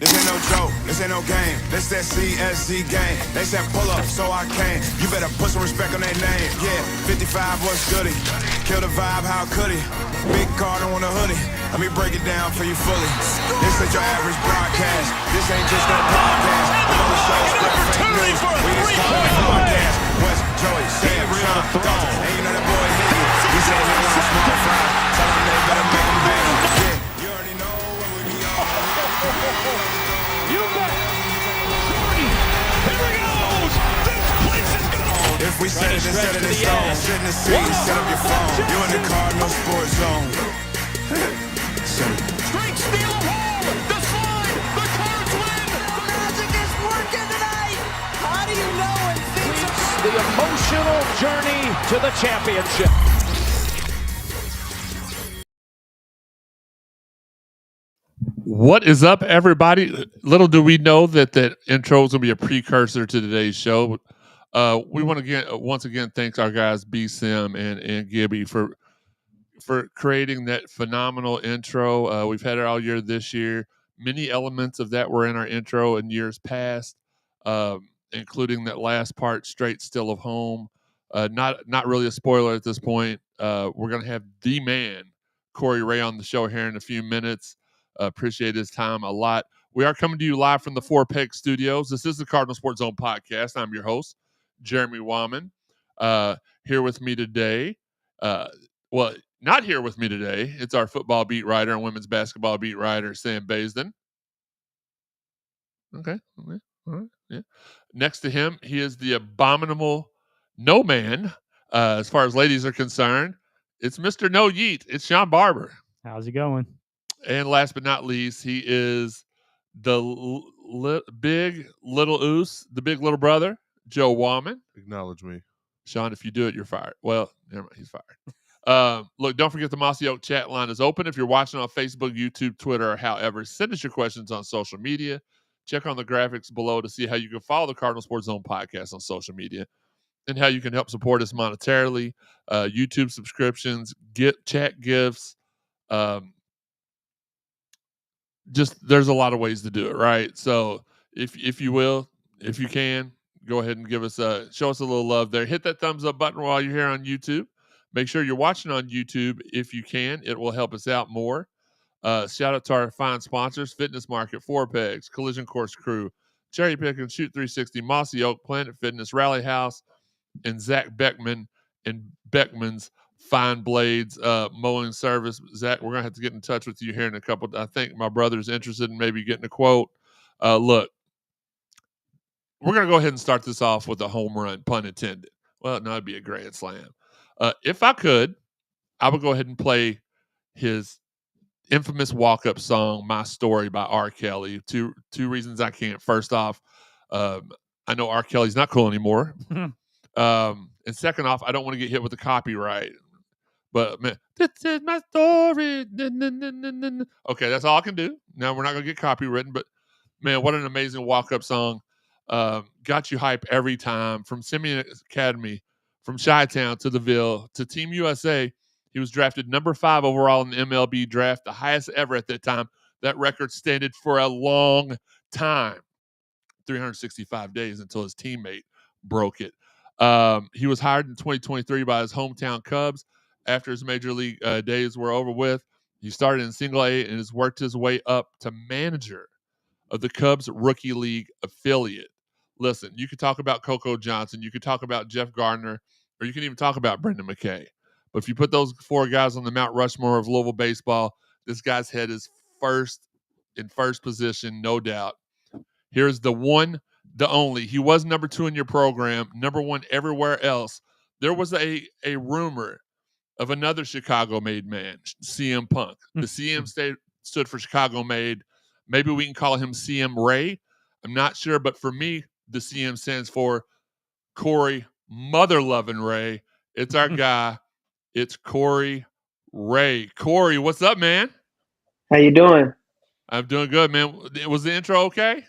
This ain't no joke, this ain't no game. This that CSZ game. They said pull up, so I came. You better put some respect on their name. Yeah, 55 was goody. Kill the vibe, how could he? Big Cardinal on the hoodie. Let me break it down for you fully. This ain't your average broadcast. This ain't just no podcast. I'm on the show, spread fake news. We just call it podcast. West, Joey, Sam, Shawn, Dalton. And you know that boy hit you. He said he wants small fry. Tell him they better make him big. Yeah, you already know what we be on. You bet. Here he goes. This place is gone. If we said it, then set it in stone. Sit in the seat and set up your phone. You in the Cardinal sports zone. Straight steal of home. The slide. The Cards win. The magic is working tonight. How do you know when things are... The emotional journey to the championship. What is up, everybody? Little do we know that intro is going to be a precursor to today's show. We want to once again thank our guys B Sim and Gibby for creating that phenomenal intro. We've had it all year this year. Many elements of that were in our intro in years past, including that last part, straight still of home. Not really a spoiler at this point. We're going to have the man, Corey Ray, on the show here in a few minutes. Appreciate his time a lot. We are coming to you live from the Four Peg Studios. This is the Cardinal Sports Zone podcast. I'm your host, Jeremy Wahman. Here with me today, not here with me today. It's our football beat writer and women's basketball beat writer, Sam Baisden. Okay. All right. Yeah. Next to him, he is the abominable no man, as far as ladies are concerned. It's Mr. No Yeet. It's Sean Barber. How's it going? And last but not least, he is the big little oos, the big little brother, Joe Wahman. Acknowledge me. Sean, if you do it, you're fired. Well, never mind, he's fired. Look, don't forget the Mossy Oak chat line is open. If you're watching on Facebook, YouTube, Twitter, or however, send us your questions on social media. Check on the graphics below to see how you can follow the Cardinal Sports Zone podcast on social media and how you can help support us monetarily. YouTube subscriptions, chat gifts, just there's a lot of ways to do it, right? So if you can, go ahead and show us a little love there. Hit that thumbs up button while you're here on YouTube. Make sure you're watching on YouTube if you can. It will help us out more. Shout out to our fine sponsors: Fitness Market, Four Pegs, Collision Course Crew, Cherry Pick and Shoot 360, Mossy Oak, Planet Fitness, Rally House, and Zach Beckman and Beckman's Fine Blades mowing service. Zach, we're gonna have to get in touch with you here in a couple. I think my brother's interested in maybe getting a quote. Look, we're gonna go ahead and start this off with a home run, pun intended. Well, no, it'd be a grand slam. If I could, I would go ahead and play his infamous walk-up song, "My Story" by R. Kelly. Two reasons I can't. First off, I know R. Kelly's not cool anymore. And second off, I don't want to get hit with the copyright. But man, this is my story. Okay, that's all I can do. Now we're not gonna get copywritten, but man, what an amazing walk-up song. Got you hype every time. From Simeon Academy, from Chi-Town to the Ville to Team USA. He was drafted number 5 overall in the MLB draft, the highest ever at that time. That record standed for a long time, 365 days until his teammate broke it. He was hired in 2023 by his hometown Cubs. After his major league days were over with, he started in Single A and has worked his way up to manager of the Cubs Rookie League affiliate. Listen, you could talk about Coco Johnson, you could talk about Jeff Gardner, or you can even talk about Brendan McKay. But if you put those 4 guys on the Mount Rushmore of Louisville baseball, this guy's head is in first position, no doubt. Here's the one, the only. He was number 2 in your program, number 1 everywhere else. There was a rumor of another Chicago-made man, CM Punk. The CM stood for Chicago-made. Maybe we can call him CM Ray. I'm not sure, but for me, the CM stands for Corey Mother-Loving Ray. It's our guy. It's Corey Ray. Corey, what's up, man? How you doing? I'm doing good, man. Was the intro okay?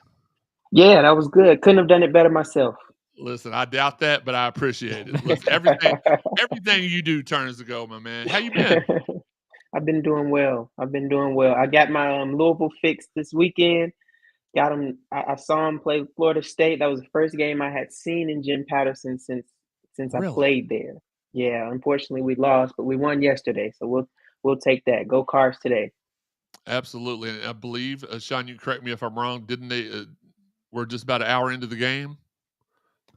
Yeah, that was good. Couldn't have done it better myself. Listen, I doubt that, but I appreciate it. Listen, everything you do turns to gold, my man. How you been? I've been doing well. I got my Louisville fixed this weekend. Got him. I saw him play Florida State. That was the first game I had seen in Jim Patterson since I Really? played there. Yeah, unfortunately we lost, but we won yesterday, so we'll take that. Go Cards today. Absolutely. And I believe, Sean, you correct me if I'm wrong. Didn't they? We're just about an hour into the game.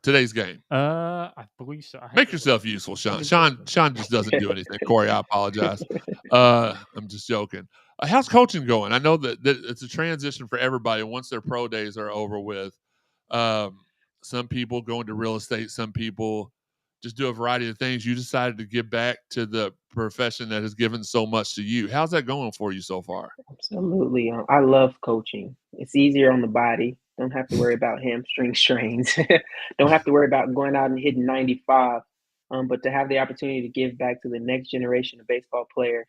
Today's game. I believe so. Make yourself useful, Sean. Sean just doesn't do anything. Corey, I apologize. I'm just joking. How's coaching going? I know that it's a transition for everybody once their pro days are over with. Um, some people go into real estate. Some people just do a variety of things. You decided to give back to the profession that has given so much to you. How's that going for you so far? Absolutely. I love coaching. It's easier on the body. Don't have to worry about hamstring strains. Don't have to worry about going out and hitting 95. But to have the opportunity to give back to the next generation of baseball players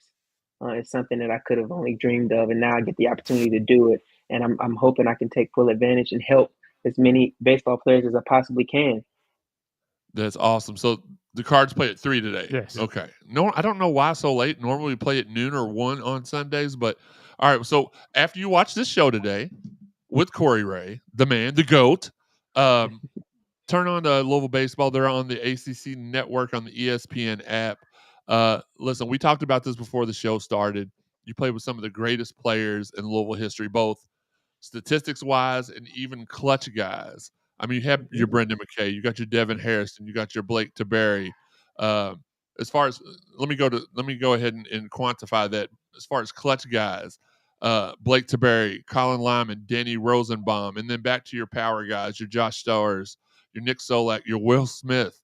is something that I could have only dreamed of, and now I get the opportunity to do it. And I'm hoping I can take full advantage and help as many baseball players as I possibly can. That's awesome. So the Cards play at 3 today. Yes. Okay. No, I don't know why so late. Normally we play at noon or 1 on Sundays, but all right. So after you watch this show today with Corey Ray, the man, the GOAT, turn on Louisville Baseball. They're on the ACC network on the ESPN app. Listen, we talked about this before the show started. You played with some of the greatest players in Louisville history, both statistics-wise and even clutch guys. I mean, you have your Brendan McKay, you got your Devin Harrison, you got your Blake Taberry. As far as let me go ahead and quantify that. As far as clutch guys, Blake Taberry, Colin Lyman, Danny Rosenbaum, and then back to your power guys, your Josh Stowers, your Nick Solak, your Will Smith,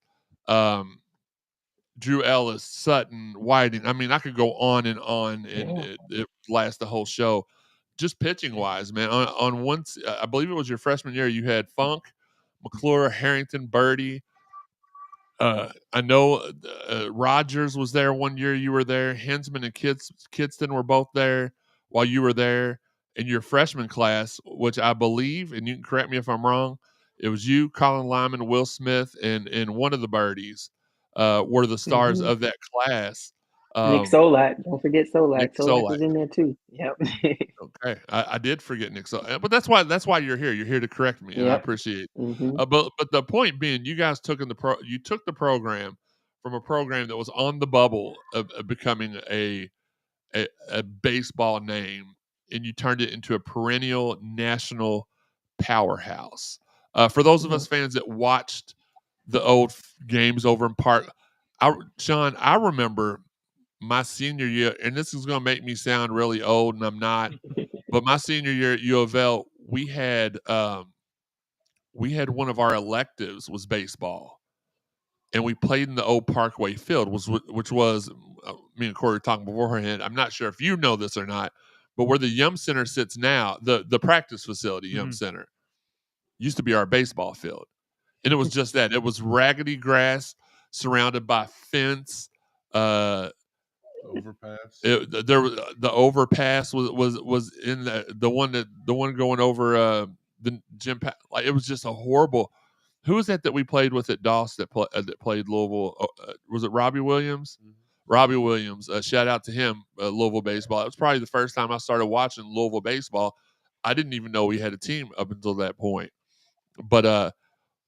Drew Ellis, Sutton, Whiting. I mean, I could go on and on, and it lasts the whole show. Just pitching wise, man. On one, I believe it was your freshman year, you had Funk, McClure, Harrington, Birdie. I know Rogers was there one year. You were there. Hensman and Kidston were both there while you were there. In your freshman class, which I believe, and you can correct me if I'm wrong, it was you, Colin Lyman, Will Smith, and one of the Birdies were the stars of that class. Nick Solak. Don't forget Solak. Nick Solak Solak. was in there too. Yep. Okay, I did forget Nick Solak, but that's why you're here. You're here to correct me, and I appreciate it. Mm-hmm. But the point being, you guys took the program from a program that was on the bubble of becoming a baseball name, and you turned it into a perennial national powerhouse. For those of us fans that watched the old games over in Park, Sean, I remember my senior year, and this is going to make me sound really old, and I'm not. But my senior year at U of L, we had one of our electives was baseball, and we played in the old Parkway field, which was me and Corey were talking beforehand. I'm not sure if you know this or not, but where the Yum Center sits now, the practice facility, Yum Center, used to be our baseball field, and it was just that. It was raggedy grass surrounded by fence. Overpass. The overpass was in the one going over the gym. Like, it was just a horrible. Who was that we played with at Doss that played Louisville? Was it Robbie Williams? Mm-hmm. Robbie Williams. Shout out to him. Louisville baseball. It was probably the first time I started watching Louisville baseball. I didn't even know we had a team up until that point. But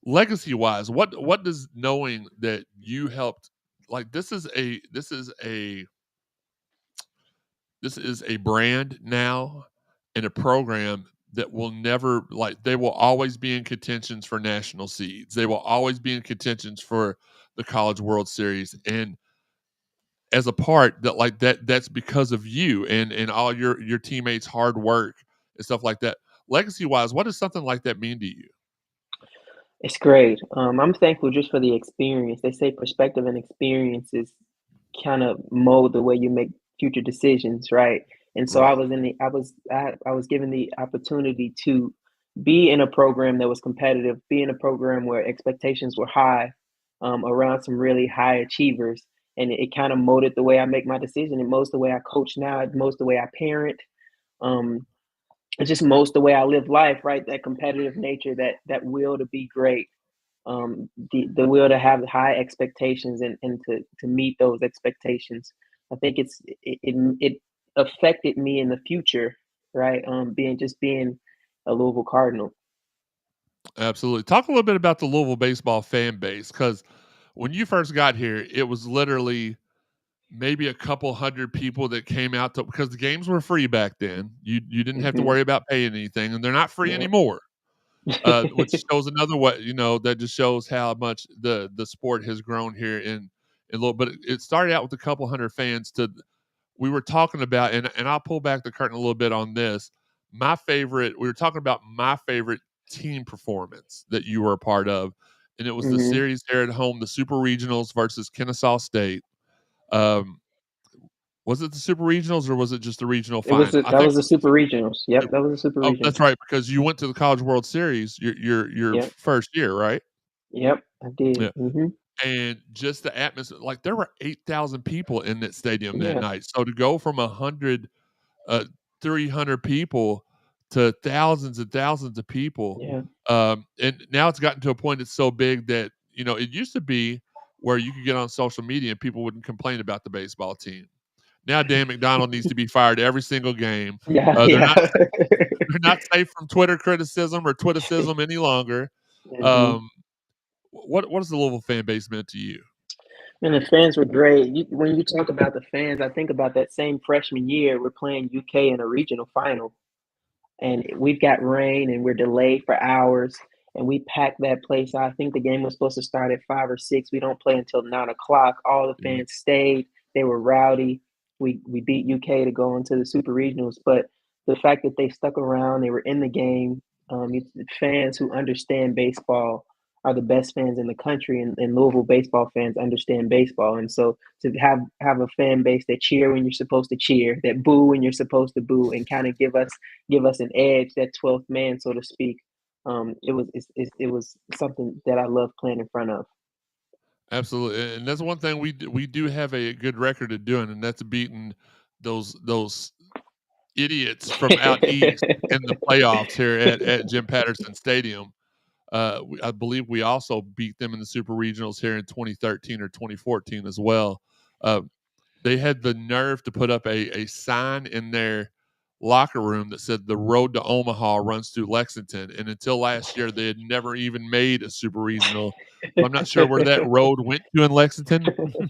legacy wise, what does knowing that you helped? Like, this is a brand now and a program that will never, they will always be in contentions for national seeds. They will always be in contentions for the College World Series. And as a part that's because of you and all your teammates' hard work and stuff like that. Legacy wise, what does something like that mean to you? It's great. I'm thankful just for the experience. They say perspective and experiences kind of mold the way you make future decisions, right? And so Right. I was given the opportunity to be in a program that was competitive, be in a program where expectations were high, around some really high achievers, and it kind of molded the way I make my decision. It molds the way I coach now. It molds the way I parent. It just molds the way I live life, right? That competitive nature, that will to be great, the will to have high expectations and to meet those expectations. I think it affected me in the future, right? Being a Louisville Cardinal. Absolutely. Talk a little bit about the Louisville baseball fan base, because when you first got here, it was literally maybe a couple hundred people that came out to, because the games were free back then. You didn't have to Mm-hmm. worry about paying anything, and they're not free Yep. anymore. Which shows another way, that just shows how much the sport has grown here in Louisville. But it started out with a couple hundred fans. We were talking about, and I'll pull back the curtain a little bit on this. We were talking about my favorite team performance that you were a part of, and it was the Mm-hmm. series here at home, the Super Regionals versus Kennesaw State. Was it the Super Regionals or was it just the regional final? That was the Super Regionals. Yep, that was the Super Regionals. That's right, because you went to the College World Series your Yep. first year, right? Yep, I did. Yeah. Mm-hmm. And just the atmosphere, like there were 8,000 people in that stadium that Yeah. night. So to go from 300 people to thousands and thousands of people, Yeah. and now it's gotten to a point that's so big that it used to be where you could get on social media and people wouldn't complain about the baseball team. Now Dan McDonald needs to be fired every single game. Yeah. They're not safe from Twitter criticism or Twitticism any longer. Mm-hmm. What has the Louisville fan base meant to you? And the fans were great. When you talk about the fans, I think about that same freshman year. We're playing UK in a regional final, and we've got rain, and we're delayed for hours, and we packed that place out. I think the game was supposed to start at 5 or 6. We don't play until 9 o'clock. All the fans stayed. They were rowdy. We beat UK to go into the Super Regionals, but the fact that they stuck around, they were in the game. Fans who understand baseball are the best fans in the country, and Louisville baseball fans understand baseball. And so to have a fan base that cheer when you're supposed to cheer, that boo when you're supposed to boo, and kind of give us an edge, that 12th man, so to speak, it was something that I love playing in front of. Absolutely, and that's one thing we do have a good record of doing, and that's beating those idiots from out east in the playoffs here at Jim Patterson Stadium. I believe we also beat them in the Super Regionals here in 2013 or 2014 as well. They had the nerve to put up a sign in their locker room that said the road to Omaha runs through Lexington, and until last year they had never even made a Super Regional. I'm not sure where that road went to in Lexington.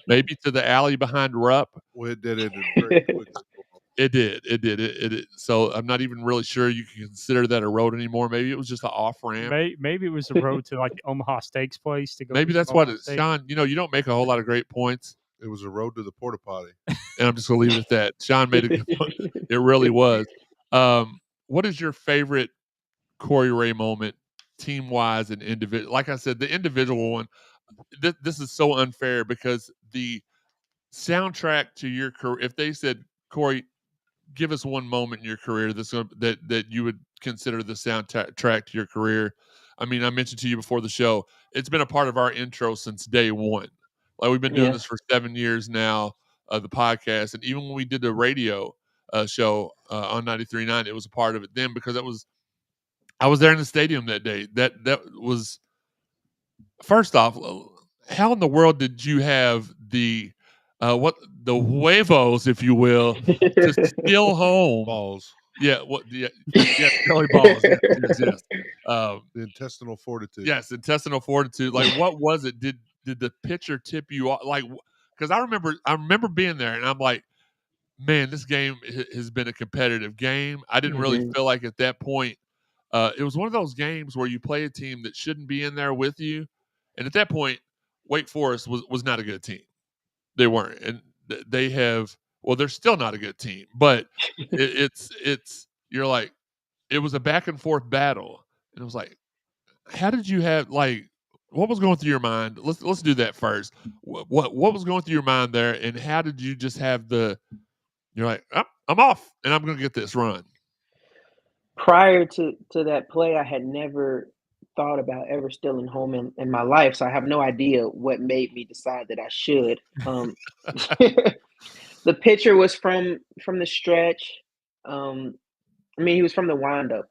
Maybe to the alley behind Rupp. Well, it did it very quickly. It did. So I'm not even really sure you can consider that a road anymore. Maybe it was just an off ramp. Maybe it was a road to like the Omaha Steaks place to go. Maybe that's what it's. Sean, you don't make a whole lot of great points. It was a road to the porta potty. And I'm just going to leave it at that. Sean made a good point. It really was. What is your favorite Corey Ray moment, team-wise and individual? Like I said, the individual one, this is so unfair because the soundtrack to your career, if they said, Corey, give us one moment in your career that you would consider the soundtrack to your career. I mean, I mentioned to you before the show, it's been a part of our intro since day one. Like we've been doing this for 7 years now, the podcast, and even when we did the radio show on 93.9, it was a part of it then because I was there in the stadium that day. That was, first off, how in the world did you have the huevos, if you will, to steal home balls? Yeah, Kelly balls. Yes. The intestinal fortitude. Yes, intestinal fortitude. Like, what was it? Did the pitcher tip you off? Like, because I remember being there, and I'm like, man, this game has been a competitive game. I didn't really feel like at that point. It was one of those games where you play a team that shouldn't be in there with you, and at that point, Wake Forest was not a good team. They weren't, and they have. Well, they're still not a good team, but it's you're like, it was a back and forth battle, and it was like, how did you have like, what was going through your mind? Let's do that first. What was going through your mind there, and how did you just have you're like, oh, I'm off, and I'm going to get this run. Prior to that play, I had never thought about ever stealing home in my life, so I have no idea what made me decide that I should. The pitcher was from the stretch. He was from the windup,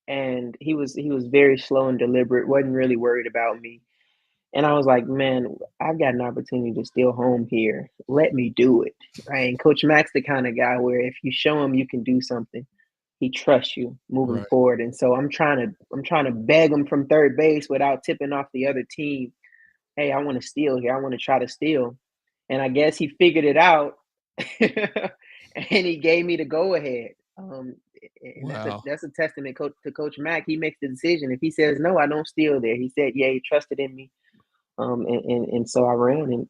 and he was very slow and deliberate. Wasn't really worried about me, and I was like, man, I've got an opportunity to steal home here. Let me do it. Right? And Coach Mack's the kind of guy where if you show him you can do something, he trusts you moving Right. forward. And so I'm trying to beg him from third base without tipping off the other team. Hey, I want to steal here. I want to try to steal. And I guess he figured it out, and he gave me the go ahead. And Wow. that's a testament to Coach Mack. He makes the decision. If he says no, I don't steal there. He said, yeah, he trusted in me. And so I ran, and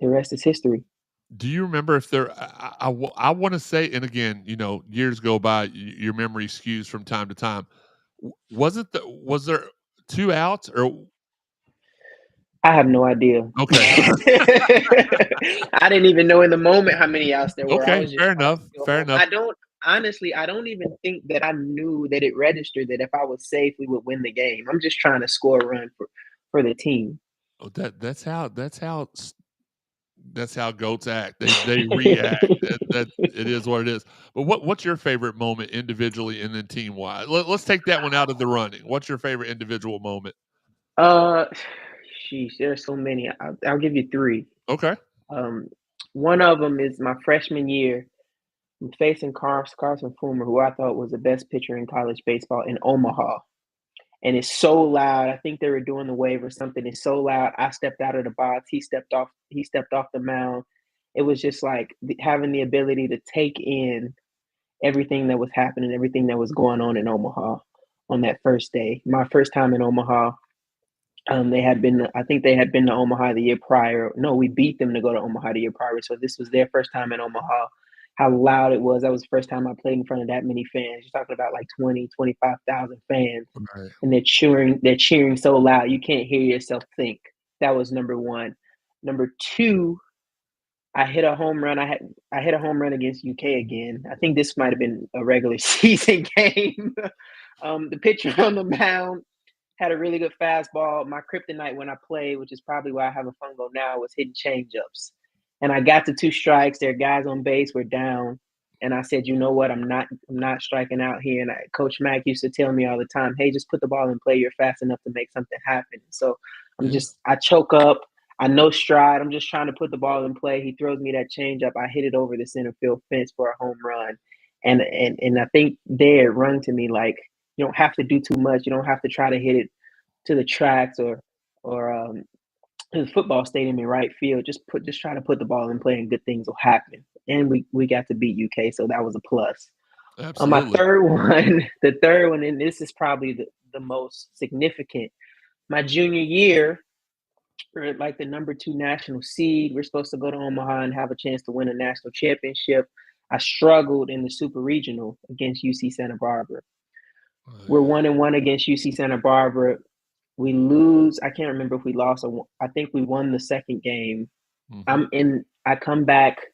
the rest is history. Do you remember if there? I want to say, and again, years go by, your memory skews from time to time. Was there 2 outs or? I have no idea. Okay. I didn't even know in the moment how many outs there were. I Okay, was just fair trying to enough. go Fair home. enough. I don't even think that I knew that it registered that if I was safe, we would win the game. I'm just trying to score a run for the team. Oh, that's how goats act. They react. That it is what it is. But what's your favorite moment individually and then team wise? Let's take that one out of the running. What's your favorite individual moment? Sheesh, there's so many. I'll give you 3. Okay. One of them is my freshman year. I'm facing Carson Fulmer, who I thought was the best pitcher in college baseball in Omaha. And it's so loud. I think they were doing the wave or something. It's so loud. I stepped out of the box. He stepped off the mound. It was just like having the ability to take in everything that was happening, everything that was going on in Omaha on that first day. My first time in Omaha. I think they had been to Omaha the year prior. No, we beat them to go to Omaha the year prior. So this was their first time in Omaha. How loud it was. That was the first time I played in front of that many fans. You're talking about like 20, 25,000 fans. Right. And they're cheering so loud you can't hear yourself think. That was number 1. Number 2, I hit a home run. I hit a home run against UK again. I think this might have been a regular season game. The pitcher on the mound had a really good fastball. My kryptonite when I played, which is probably why I have a fungo now, was hitting changeups. And I got to 2 strikes. There are guys on base. We're down. And I said, you know what? I'm not striking out here. And Coach Mack used to tell me all the time, hey, just put the ball in play. You're fast enough to make something happen. So I choke up. I know stride. I'm just trying to put the ball in play. He throws me that changeup. I hit it over the center field fence for a home run. And I think there it rung to me like, you don't have to do too much. You don't have to try to hit it to the tracks or to the football stadium in right field. Just try to put the ball in play and good things will happen. And we got to beat UK, so that was a plus. Absolutely. The third one, and this is probably the most significant. My junior year, we're like the number 2 national seed. We're supposed to go to Omaha and have a chance to win a national championship. I struggled in the super regional against UC Santa Barbara. We're 1-1 against UC Santa Barbara. We lose. I can't remember if we lost or I think we won the second game. Mm-hmm. I come back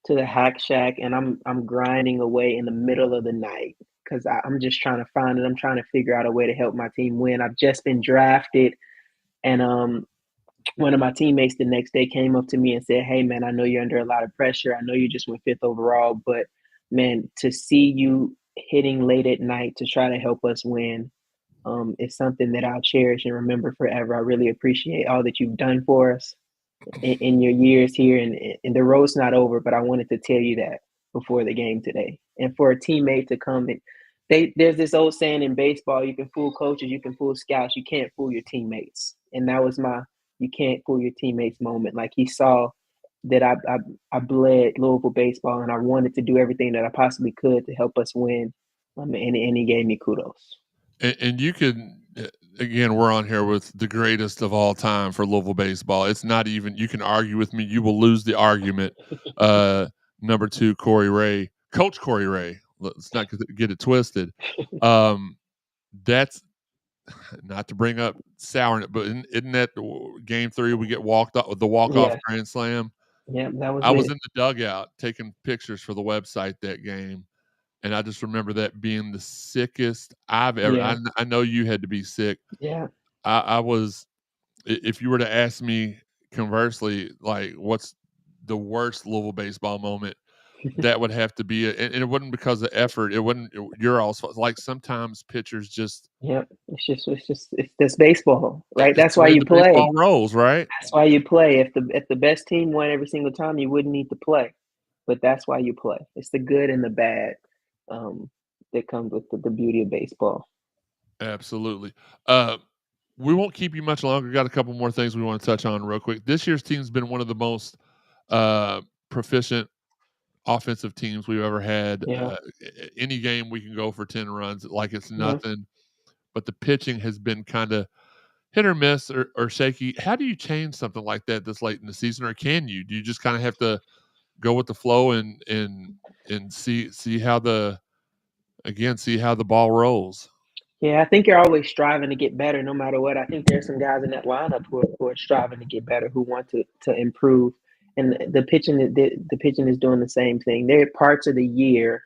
to the Hack Shack and I'm grinding away in the middle of the night because I'm just trying to find it. I'm trying to figure out a way to help my team win. I've just been drafted, and one of my teammates the next day came up to me and said, hey man, I know you're under a lot of pressure. I know you just went 5th overall, but man, to see you hitting late at night to try to help us win is something that I'll cherish and remember forever. I really appreciate all that you've done for us in your years here, and the road's not over, but I wanted to tell you that before the game today. And for a teammate to come and there's this old saying in baseball, you can fool coaches, you can fool scouts, you can't fool your teammates. And that was my you can't fool your teammates moment. Like he saw that I bled Louisville baseball and I wanted to do everything that I possibly could to help us win. And he gave me kudos. And you can, again, we're on here with the greatest of all time for Louisville baseball. It's not even, you can argue with me. You will lose the argument. Number 2, Coach Corey Ray. Let's not get it twisted. That's not to bring up souring it, but isn't that game 3 we get walked off with the walk-off grand slam? Yeah, that was I was in the dugout taking pictures for the website that game. And I just remember that being the sickest I've ever. Yeah. I know you had to be sick. Yeah. I was. If you were to ask me conversely, like, what's the worst Louisville baseball moment, that would have to be it. And it wasn't because of effort. It wasn't your all's fault. Like sometimes pitchers just. Yep. It's this baseball, right? That's why you play. Baseball rolls, right? That's why you play. If the best team won every single time, you wouldn't need to play. But that's why you play. It's the good and the bad. that comes with the beauty of baseball. Absolutely. We won't keep you much longer. Got a couple more things we want to touch on real quick. This year's team's been one of the most proficient offensive teams we've ever had. Yeah. Any game we can go for 10 runs like it's Mhm. nothing. But the pitching has been kind of hit or miss or shaky. How do you change something like that this late in the season, or can you? Do you just kind of have to go with the flow and see how the ball rolls? Yeah, I think you're always striving to get better no matter what. I think there's some guys in that lineup who are striving to get better, who want to improve. And the pitching is doing the same thing. There are parts of the year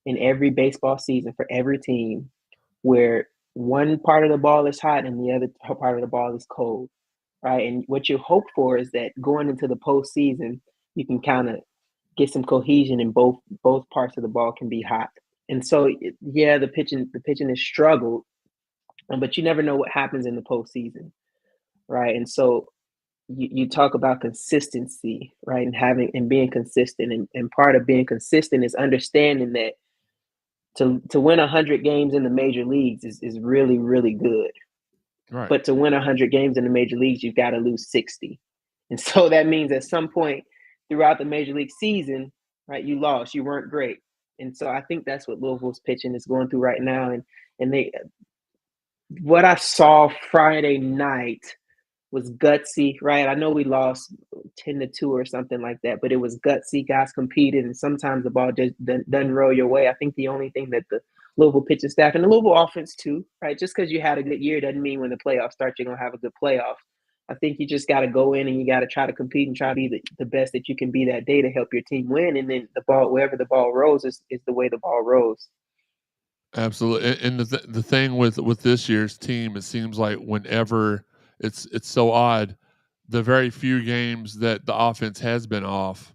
in every baseball season for every team where one part of the ball is hot and the other part of the ball is cold, right? And what you hope for is that going into the postseason, you can kind of get some cohesion and both parts of the ball can be hot. And so, yeah, the pitching has struggled, but you never know what happens in the postseason, right? And so you talk about consistency, right? And being consistent. And part of being consistent is understanding that to win 100 games in the major leagues is really, really good. Right. But to win 100 games in the major leagues, you've got to lose 60. And so that means at some point throughout the major league season, right, you lost, you weren't great. And so I think that's what Louisville's pitching is going through right now. And what I saw Friday night was gutsy, right? I know we lost 10-2 or something like that, but it was gutsy. Guys competed, and sometimes the ball just doesn't roll your way. I think the only thing that the Louisville pitching staff and the Louisville offense too, right? Just because you had a good year doesn't mean when the playoffs start you're gonna have a good playoff. I think you just got to go in and you got to try to compete and try to be the best that you can be that day to help your team win. And then the ball, wherever the ball rolls, is the way the ball rolls. Absolutely. And the thing with this year's team, it seems like whenever it's so odd, the very few games that the offense has been off,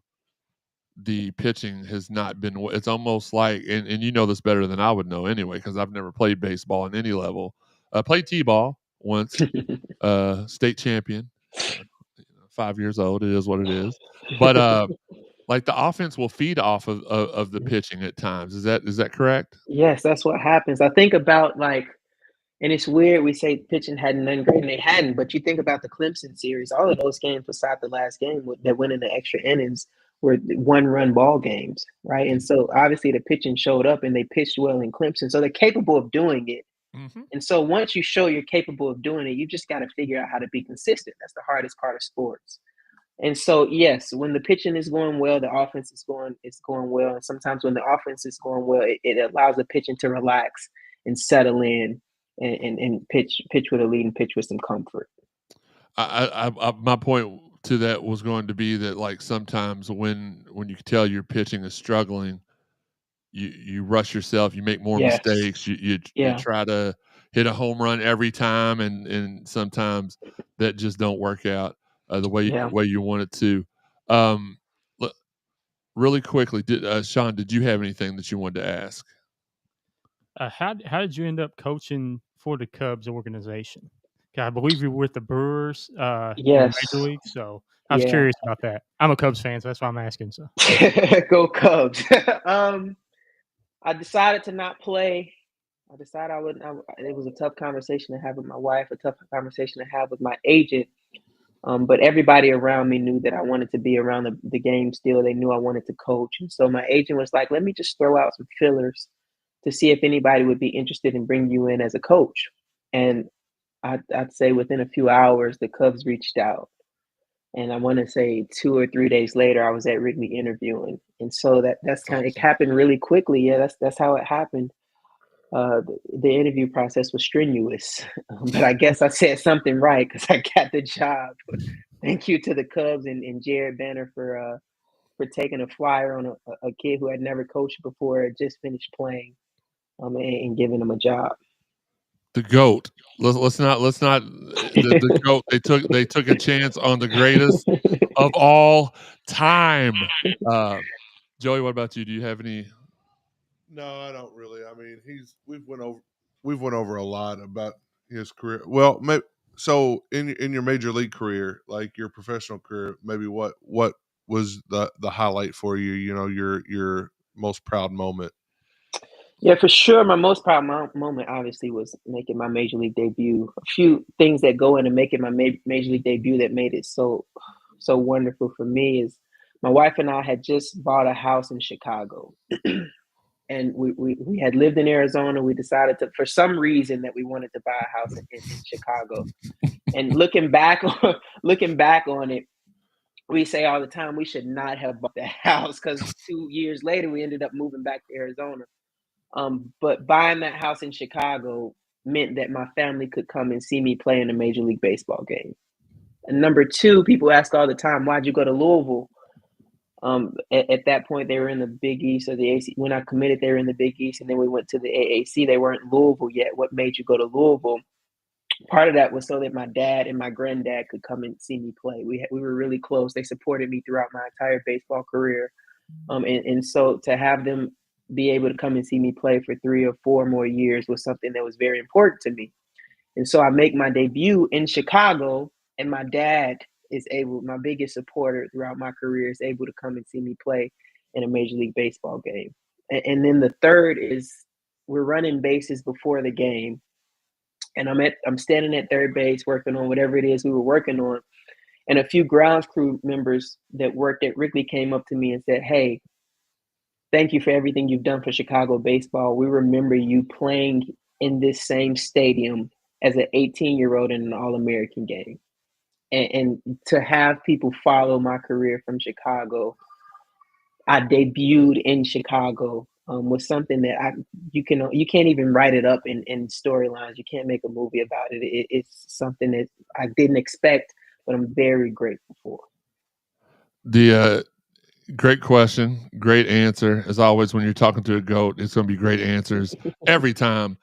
the pitching has not been. It's almost like, and you know this better than I would know anyway, because I've never played baseball on any level. I played t-ball once. State champion, 5 years old. It is what it is. But like the offense will feed off of the pitching at times. Is that correct? Yes, that's what happens. I think about and it's weird we say pitching hadn't done great, and they hadn't. But you think about the Clemson series, all of those games besides the last game that went into extra innings were one-run ball games, right? And so obviously the pitching showed up, and they pitched well in Clemson, so they're capable of doing it. Mm-hmm. And so once you show you're capable of doing it, you just got to figure out how to be consistent. That's the hardest part of sports. And so, yes, when the pitching is going well, the offense is going well. And sometimes when the offense is going well, it allows the pitching to relax and settle in and pitch with a lead and pitch with some comfort. My point to that was going to be that, like, sometimes when you can tell your pitching is struggling, you rush yourself, you make more mistakes, you try to hit a home run every time, and sometimes that just don't work out the way you want it to. Really quickly, Shawn, did you have anything that you wanted to ask? How did you end up coaching for the Cubs organization? I believe you were with the Brewers in the Major League, so I was curious about that. I'm a Cubs fan, so that's why I'm asking. So go Cubs. I decided to not play. I decided I wouldn't. It was a tough conversation to have with my wife, a tough conversation to have with my agent. But everybody around me knew that I wanted to be around the game still. They knew I wanted to coach. And so my agent was like, let me just throw out some fillers to see if anybody would be interested in bringing you in as a coach. And I'd say within a few hours, the Cubs reached out. And I want to say 2 or 3 days later, I was at Wrigley interviewing. And so that's kind of, it happened really quickly. Yeah, that's how it happened. The interview process was strenuous, but I guess I said something right because I got the job. Thank you to the Cubs and Jared Banner for taking a flyer on a kid who had never coached before, had just finished playing, and giving him a job. The GOAT. Let's not the GOAT. They took a chance on the greatest of all time. Joey, what about you? Do you have any? No, I don't really. I mean, we've went over a lot about his career. Well, maybe, so in your major league career, like your professional career, maybe what was the highlight for you? You know, your most proud moment. Yeah, for sure. My most proud moment, obviously, was making my major league debut. A few things that go into making my major league debut that made it so wonderful for me is my wife and I had just bought a house in Chicago, and we had lived in Arizona. We decided to, for some reason, that we wanted to buy a house in Chicago. And looking back on it, we say all the time we should not have bought that house, because 2 years later we ended up moving back to Arizona. But buying that house in Chicago meant that my family could come and see me play in a Major League Baseball game. And number two, people ask all the time, why'd you go to Louisville? At that point, they were in the Big East or the AC. When I committed, they were in the Big East, and then we went to the AAC. They weren't Louisville yet. What made you go to Louisville? Part of that was so that my dad and my granddad could come and see me play. We were really close. They supported me throughout my entire baseball career. And so to have them be able to come and see me play for 3 or 4 more years was something that was very important to me. And so I make my debut in Chicago, and my dad is able, my biggest supporter throughout my career, is able to come and see me play in a Major League Baseball game. And then the third is we're running bases before the game, and I'm standing at third base working on whatever it is we were working on. And a few grounds crew members that worked at Wrigley came up to me and said, "Hey, thank you for everything you've done for Chicago baseball. We remember you playing in this same stadium as an 18-year-old in an All-American game." And to have people follow my career from Chicago, I debuted in Chicago, was something that you can't even write it up in storylines. You can't make a movie about it. It's something that I didn't expect, but I'm very grateful for. The great question, great answer. As always, when you're talking to a GOAT, it's going to be great answers every time.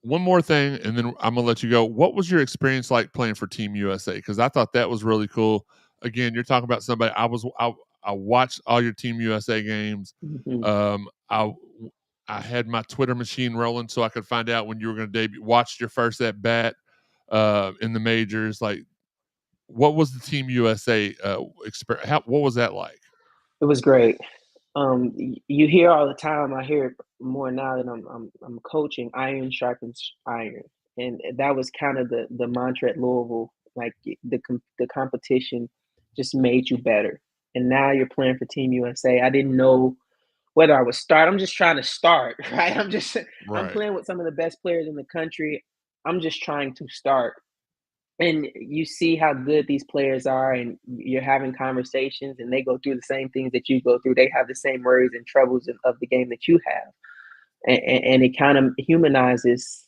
One more thing, and then I'm going to let you go. What was your experience like playing for Team USA? Because I thought that was really cool. Again, you're talking about somebody. I watched all your Team USA games. Mm-hmm. I had my Twitter machine rolling so I could find out when you were going to debut. Watched your first at bat in the majors. Like, what was the Team USA experience? What was that like? It was great. You hear all the time. I hear it more now that I'm coaching. Iron sharpens iron, and that was kind of the mantra at Louisville. Like the competition just made you better. And now you're playing for Team USA. I didn't know whether I would start. I'm just trying to start, right? I'm playing with some of the best players in the country. I'm just trying to start. And you see how good these players are, and you're having conversations, and they go through the same things that you go through. They have the same worries and troubles of the game that you have. And it kind of humanizes,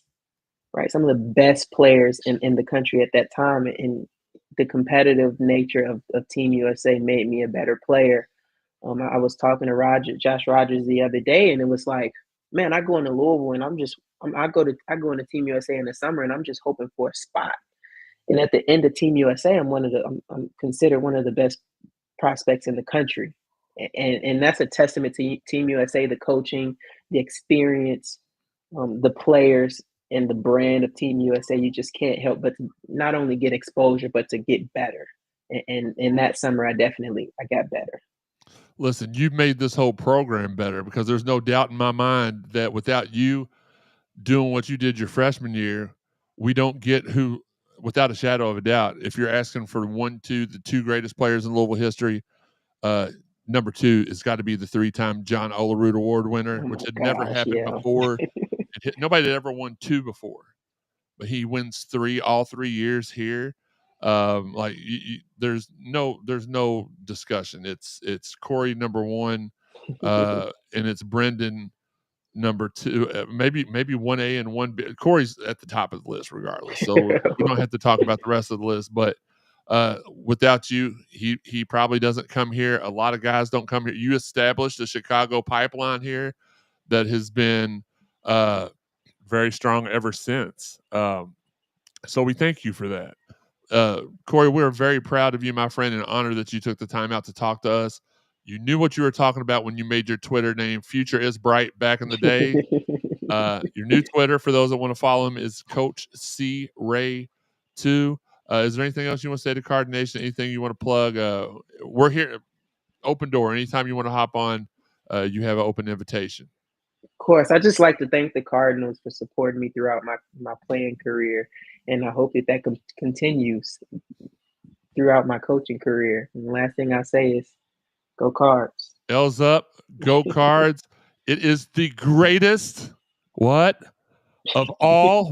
right, some of the best players in the country at that time. And the competitive nature of Team USA made me a better player. I was talking to Josh Rogers the other day, and it was like, man, I go into Louisville, and I go into Team USA in the summer, and I'm just hoping for a spot. And at the end of Team USA, I'm considered one of the best prospects in the country. And that's a testament to Team USA, the coaching, the experience, the players, and the brand of Team USA. You just can't help but to not only get exposure, but to get better. And that summer, I got better. Listen, you've made this whole program better, because there's no doubt in my mind that without you doing what you did your freshman year, we don't get who, without a shadow of a doubt, if you're asking for the 2 greatest players in Louisville history, number 2 has got to be the 3-time John Olerud Award winner, which had never happened before. Nobody had ever won 2 before, but he wins 3 all 3 years here. There's no discussion. It's Corey number 1, and it's Brendan number 2, maybe 1A and 1B. Corey's at the top of the list regardless, so we don't have to talk about the rest of the list. But without you, he probably doesn't come here. A lot of guys don't come here. You established a Chicago pipeline here that has been very strong ever since. So we thank you for that. Corey, we're very proud of you, my friend, and honored that you took the time out to talk to us. You knew what you were talking about when you made your Twitter name Future is Bright back in the day. Your new Twitter, for those that want to follow him, is Coach C Ray 2. Is there anything else you want to say to Card Nation? Anything you want to plug? We're here, open door. Anytime you want to hop on, you have an open invitation. Of course, I just like to thank the Cardinals for supporting me throughout my playing career, and I hope that continues throughout my coaching career. And the last thing I say is, go Cards. L's up, go Cards. It is the greatest of all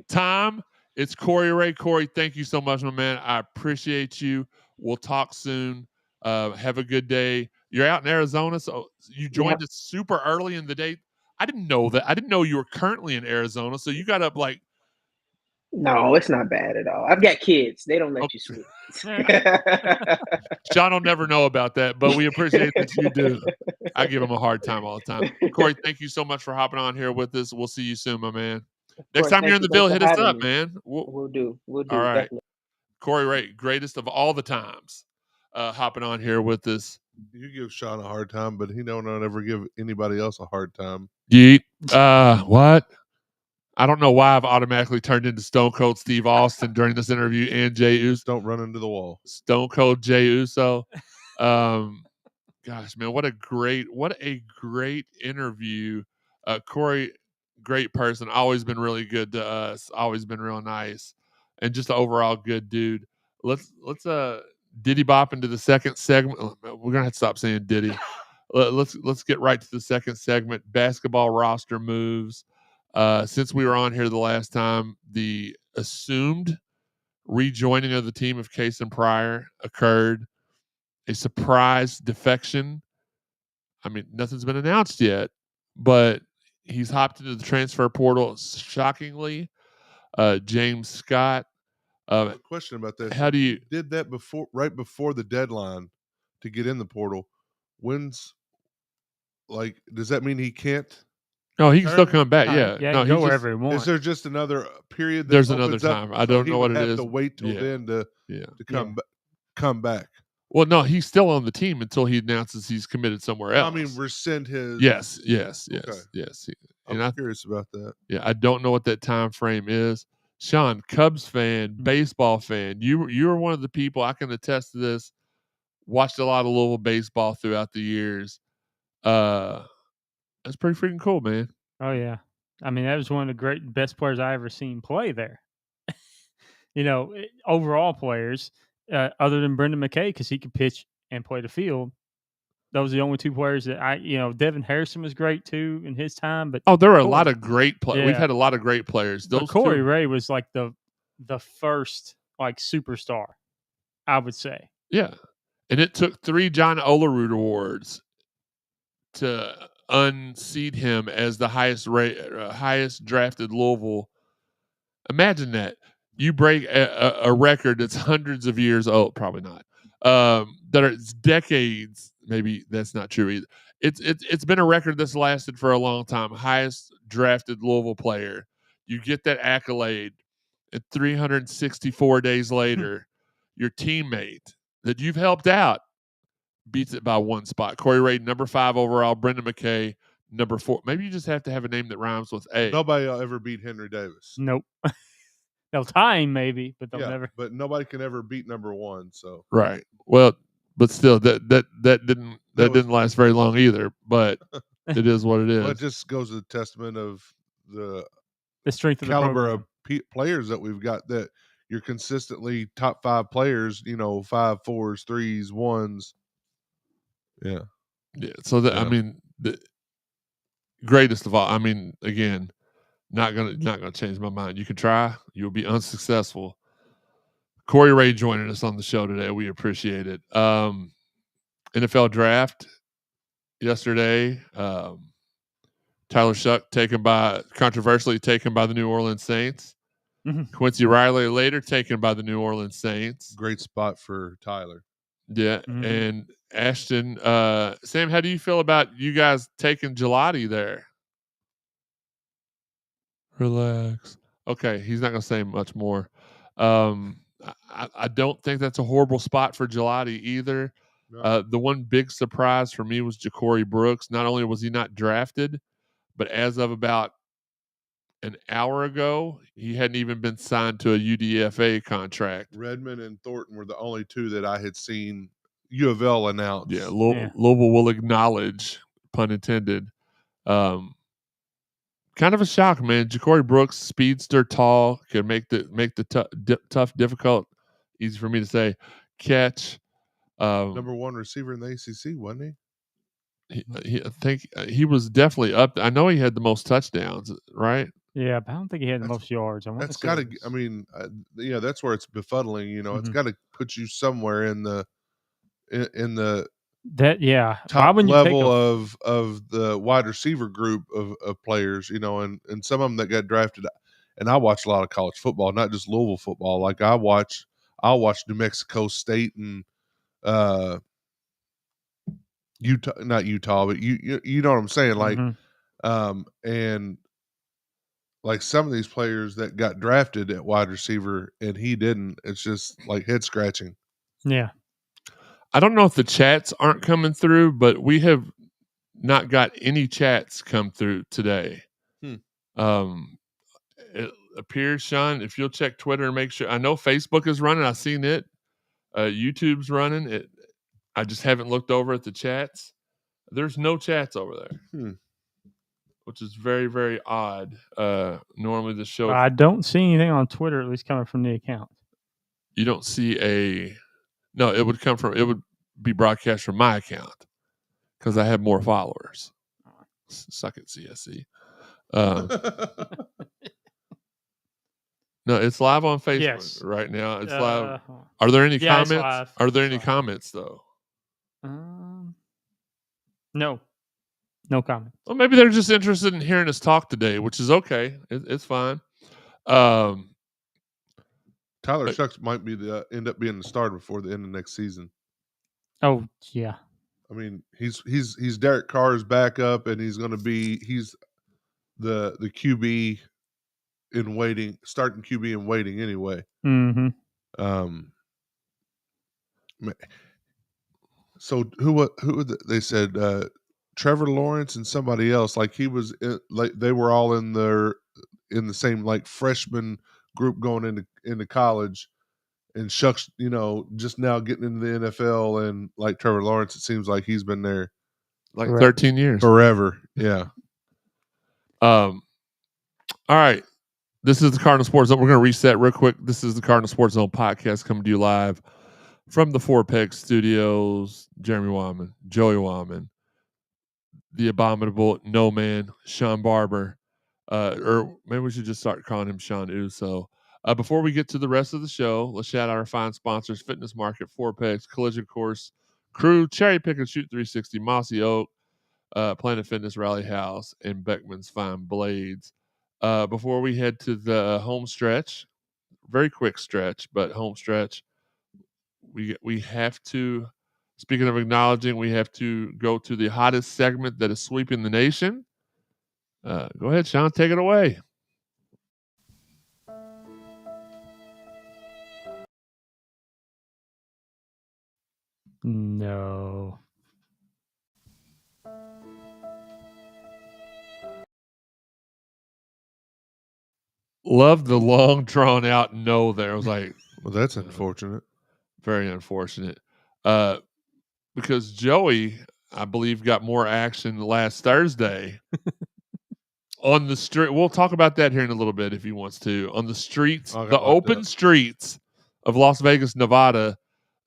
time. It's Corey Ray. Corey, thank you so much, my man. I appreciate you. We'll talk soon. Have a good day. You're out in Arizona, so you joined us super early in the day. I didn't know that. I didn't know you were currently in Arizona, so you got up like... No, it's not bad at all. I've got kids. They don't let you sleep. Sean will never know about that, but we appreciate that you do. I give him a hard time all the time. Corey, thank you so much for hopping on here with us. We'll see you soon, my man. Next time you're in the Ville, hit us up, man. We'll do. All right. Definitely. Corey Ray, greatest of all the times, hopping on here with us. You give Sean a hard time, but he don't ever give anybody else a hard time. Yeet. What? I don't know why I've automatically turned into Stone Cold Steve Austin during this interview and Jey Uso. Don't run into the wall. Stone Cold Jey Uso. Gosh, man, what a great interview. Corey, great person. Always been really good to us. Always been real nice, and just an overall good dude. Let's Diddy bop into the second segment. We're gonna have to stop saying Diddy. Let's get right to the second segment. Basketball roster moves. Since we were on here the last time, the assumed rejoining of the team of Case and Pryor occurred. A surprise defection. I mean, nothing's been announced yet, but he's hopped into the transfer portal. Shockingly, James Scott. Question about that. How do you did that right before the deadline to get in the portal? Does that mean he can't? No, he can still come back. Yeah, no, go wherever he wants. Is there just another period? There's another time. I don't know what it is. Have to wait till then to come back. Well, no, he's still on the team until he announces he's committed somewhere else. I mean, rescind his. Yes. Okay. Yes. I'm curious about that. Yeah, I don't know what that time frame is. Sean, Cubs fan, baseball fan. You were one of the people, I can attest to this. Watched a lot of Louisville baseball throughout the years. That's pretty freaking cool, man. Oh yeah, I mean that was one of the best players I ever seen play there. Overall players, other than Brendan McKay, because he could pitch and play the field. Those are the only two players that Devin Harrison was great too in his time. But there were a lot of great players. Yeah. We've had a lot of great players. But Corey Ray was like the first like superstar, I would say. Yeah, and it took 3 John Olerud awards to unseat him as the highest drafted Louisville. Imagine that. You break a record that's hundreds of years old. Probably not. That are decades. Maybe that's not true either. It's been a record that's lasted for a long time. Highest drafted Louisville player. You get that accolade, and 364 days later, your teammate that you've helped out beats it by 1 spot. Corey Ray, number 5 overall. Brendan McKay, number 4. Maybe you just have to have a name that rhymes with A. Nobody will ever beat Henry Davis. Nope. They'll tie him maybe, but they'll never. But nobody can ever beat number 1. So right. Well, but still, that didn't last very long either. But it is what it is. Well, it just goes to the testament of the strength of caliber of players that we've got. That you're consistently top 5 players. 5, 4s, 3s, 1s. Yeah. So I mean, the greatest of all. I mean, again, not gonna change my mind. You can try. You'll be unsuccessful. Corey Ray joining us on the show today. We appreciate it. NFL draft yesterday. Tyler Shuck controversially taken by the New Orleans Saints. Mm-hmm. Quincy Riley later taken by the New Orleans Saints. Great spot for Tyler. Yeah, and Ashton. Sam, how do you feel about you guys taking Gelati there? Relax. Okay, he's not going to say much more. I don't think that's a horrible spot for Gelati either. No. The one big surprise for me was Ja'Cory Brooks. Not only was he not drafted, but as of about an hour ago, he hadn't even been signed to a UDFA contract. Redmond and Thornton were the only 2 that I had seen U of L announce. Yeah, Louisville will acknowledge, pun intended, Kind of a shock, man. Ja'Cory Brooks, speedster, tall, could make the tough, difficult, easy for me to say, catch. Number one receiver in the ACC, wasn't he? I think he was definitely up. I know he had the most touchdowns, right? Yeah, but I don't think he had the most yards. That's got to. I mean, that's where it's befuddling. You know, it's got to put you somewhere in the top level of the wide receiver group of players. You know, and some of them that got drafted. And I watch a lot of college football, not just Louisville football. Like I'll watch New Mexico State and Utah, not Utah, but you know what I'm saying. Like, and like some of these players that got drafted at wide receiver and he didn't, it's just like head scratching. Yeah. I don't know if the chats aren't coming through, but we have not got any chats come through today. It appears, Sean, if you'll check Twitter and make sure. I know Facebook is running. I've seen it. YouTube's running. It. I just haven't looked over at the chats. There's no chats over there, which is very, very odd. Normally the show. I don't see anything on Twitter, at least coming from the account. You don't see no, it would be broadcast from my account because I have more followers. Suck it, CSZ. No, it's live on Facebook right now. It's live. Are there any comments? Are there any comments though? No comment. Well, maybe they're just interested in hearing us talk today, which is okay. It's fine. Tyler Shucks might end up being the starter before the end of next season. Oh yeah. I mean, he's Derek Carr's backup, and he's the QB in waiting, starting QB in waiting anyway. So who they said Trevor Lawrence and somebody else, like he was like they were all in the same like freshman group going into college, and Shucks, you know, just now getting into the NFL, and like Trevor Lawrence, it seems like he's been there like 13 years forever. Yeah. All right. This is the Cardinal Sports Zone. We're going to reset real quick. This is the Cardinal Sports Zone podcast coming to you live from the Four Peg Studios. Jeremy Wyman, Joey Wyman, the abominable No Man, Sean Barber, or maybe we should just start calling him Sean Uso. Before we get to the rest of the show, let's shout out our fine sponsors: Fitness Market, Four Pegs, Collision Course, Crew, Cherry Pick and Shoot 360, Mossy Oak, Planet Fitness, Rally House, and Beckman's Fine Blades. Before we head to the home stretch, very quick stretch, but home stretch, we have to, speaking of acknowledging, we have to go to the hottest segment that is sweeping the nation. Go ahead, Sean, take it away. No. Love the long drawn out no there. I was like, well, that's unfortunate. Very unfortunate. Because Joey, I believe, got more action last Thursday on the street. We'll talk about that here in a little bit if he wants to. On the streets, the open streets of Las Vegas, Nevada,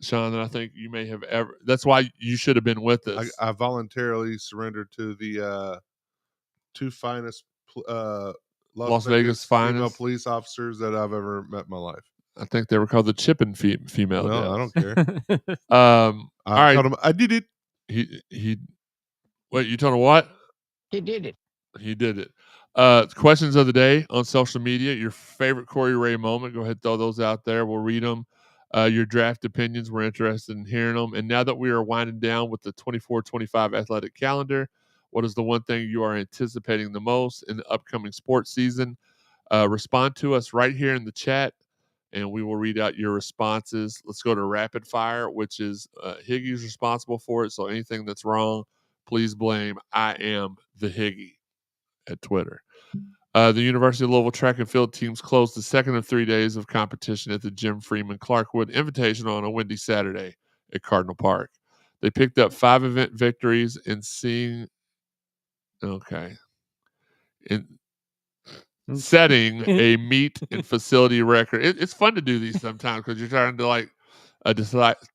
Sean, and I think you may have ever. That's why you should have been with us. I voluntarily surrendered to the two finest Las Vegas finest female police officers that I've ever met in my life. I think they were called the chipping female. Well, I don't care. All right. Told him I did it. He. Wait, you told him what? He did it. He did it. Questions of the day on social media. Your favorite Corey Ray moment. Go ahead, throw those out there. We'll read them. Your draft opinions. We're interested in hearing them. And now that we are winding down with the 24-25 athletic calendar, what is the one thing you are anticipating the most in the upcoming sports season? Respond to us right here in the chat, and we will read out your responses. Let's go to rapid fire, which is Higgy's responsible for it. So anything that's wrong, please blame I am the Higgy at Twitter. The University of Louisville track and field teams closed the second of 3 days of competition at the Jim Freeman Clarkwood Invitational on a windy Saturday at Cardinal Park. They picked up 5 event victories and seeing Okay. Setting a meet and facility record. It's fun to do these sometimes because you're trying to like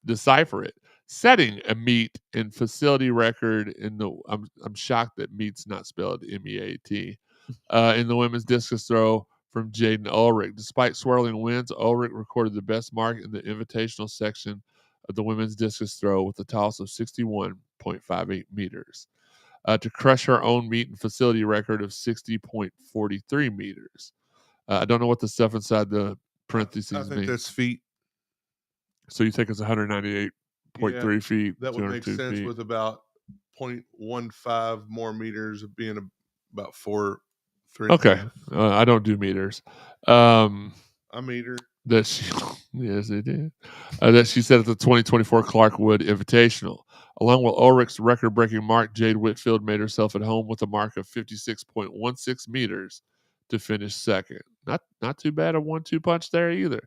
decipher it. Setting a meet and facility record in the I'm shocked that meet's not spelled MEAT in the women's discus throw from Jaden Ulrich. Despite swirling winds, Ulrich recorded the best mark in the invitational section of the women's discus throw with a toss of 61.58 meters. To crush her own meet and facility record of 60.43 meters. I don't know what the stuff inside the parentheses means. I think that's feet. So you think it's 198.3 feet? That would make sense feet. with about 0.15 more meters of being about 4. 3. Okay. I don't do meters. A meter. That she, yes, it did. That she said at the 2024 Clarkwood Invitational. Along with Ulrich's record-breaking mark, Jade Whitfield made herself at home with a mark of 56.16 meters to finish second. Not too bad a 1-2 punch there either.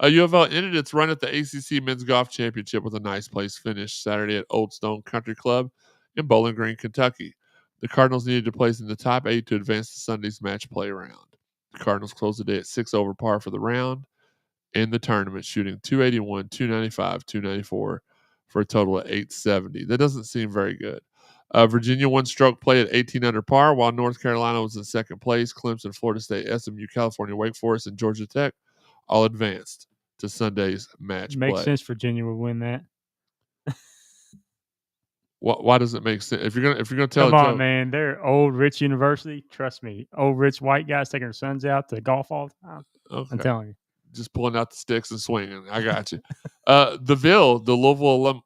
U of L ended its run at the ACC Men's Golf Championship with a nice place finish Saturday at Old Stone Country Club in Bowling Green, Kentucky. The Cardinals needed to place in the top 8 to advance to Sunday's match play round. The Cardinals closed the day at 6 over par for the round in the tournament, shooting 281, 295, 294 for a total of 870. That doesn't seem very good. Virginia won stroke play at 18 under par, while North Carolina was in second place. Clemson, Florida State, SMU, California, Wake Forest, and Georgia Tech all advanced to Sunday's match play. Makes sense Virginia would win that. Why does it make sense? If you're gonna tell, come on, man, they're old rich university. Trust me, old rich white guys taking their sons out to golf all the time. Okay. I'm telling you, just pulling out the sticks and swinging. I got you. The Louisville alum.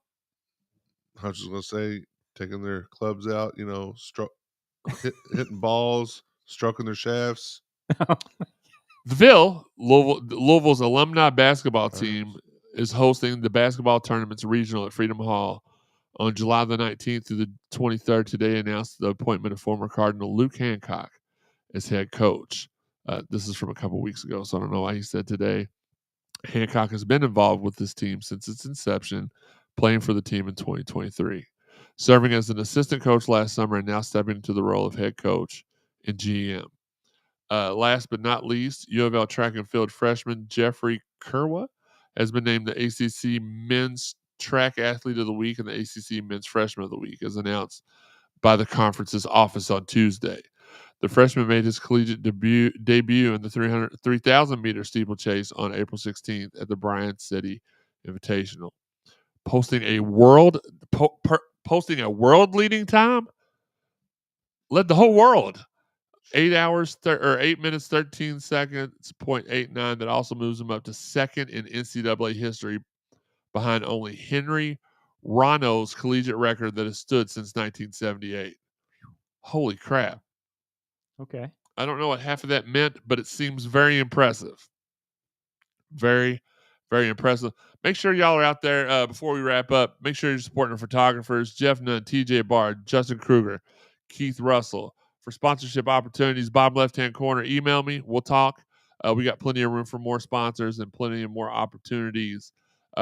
I was just gonna say, taking their clubs out, hitting balls, stroking their shafts. Louisville's alumni basketball team is hosting the basketball tournaments regional at Freedom Hall on July the 19th through the 23rd. Today announced the appointment of former Cardinal Luke Hancock as head coach. This is from a couple weeks ago, so I don't know why he said today. Hancock has been involved with this team since its inception, playing for the team in 2023. Serving as an assistant coach last summer and now stepping into the role of head coach and GM. Last but not least, U of L track and field freshman Jeffrey Kerwa has been named the ACC Men's Track Athlete of the Week and the ACC Men's Freshman of the Week, as announced by the conference's office on Tuesday. The freshman made his collegiate debut in the 3,000-meter steeplechase on April 16th at the Bryan City Invitational, posting a world-leading time. Led the whole world. 8 minutes 13 seconds, 0.89. That also moves him up to second in NCAA history, behind only Henry Rano's collegiate record that has stood since 1978. Holy crap. Okay. I don't know what half of that meant, but it seems very impressive. Very, very impressive. Make sure y'all are out there before we wrap up. Make sure you're supporting our photographers, Jeff Nunn, TJ Bard, Justin Kruger, Keith Russell. For sponsorship opportunities, bottom left-hand corner, email me. We'll talk. We got plenty of room for more sponsors and plenty of more opportunities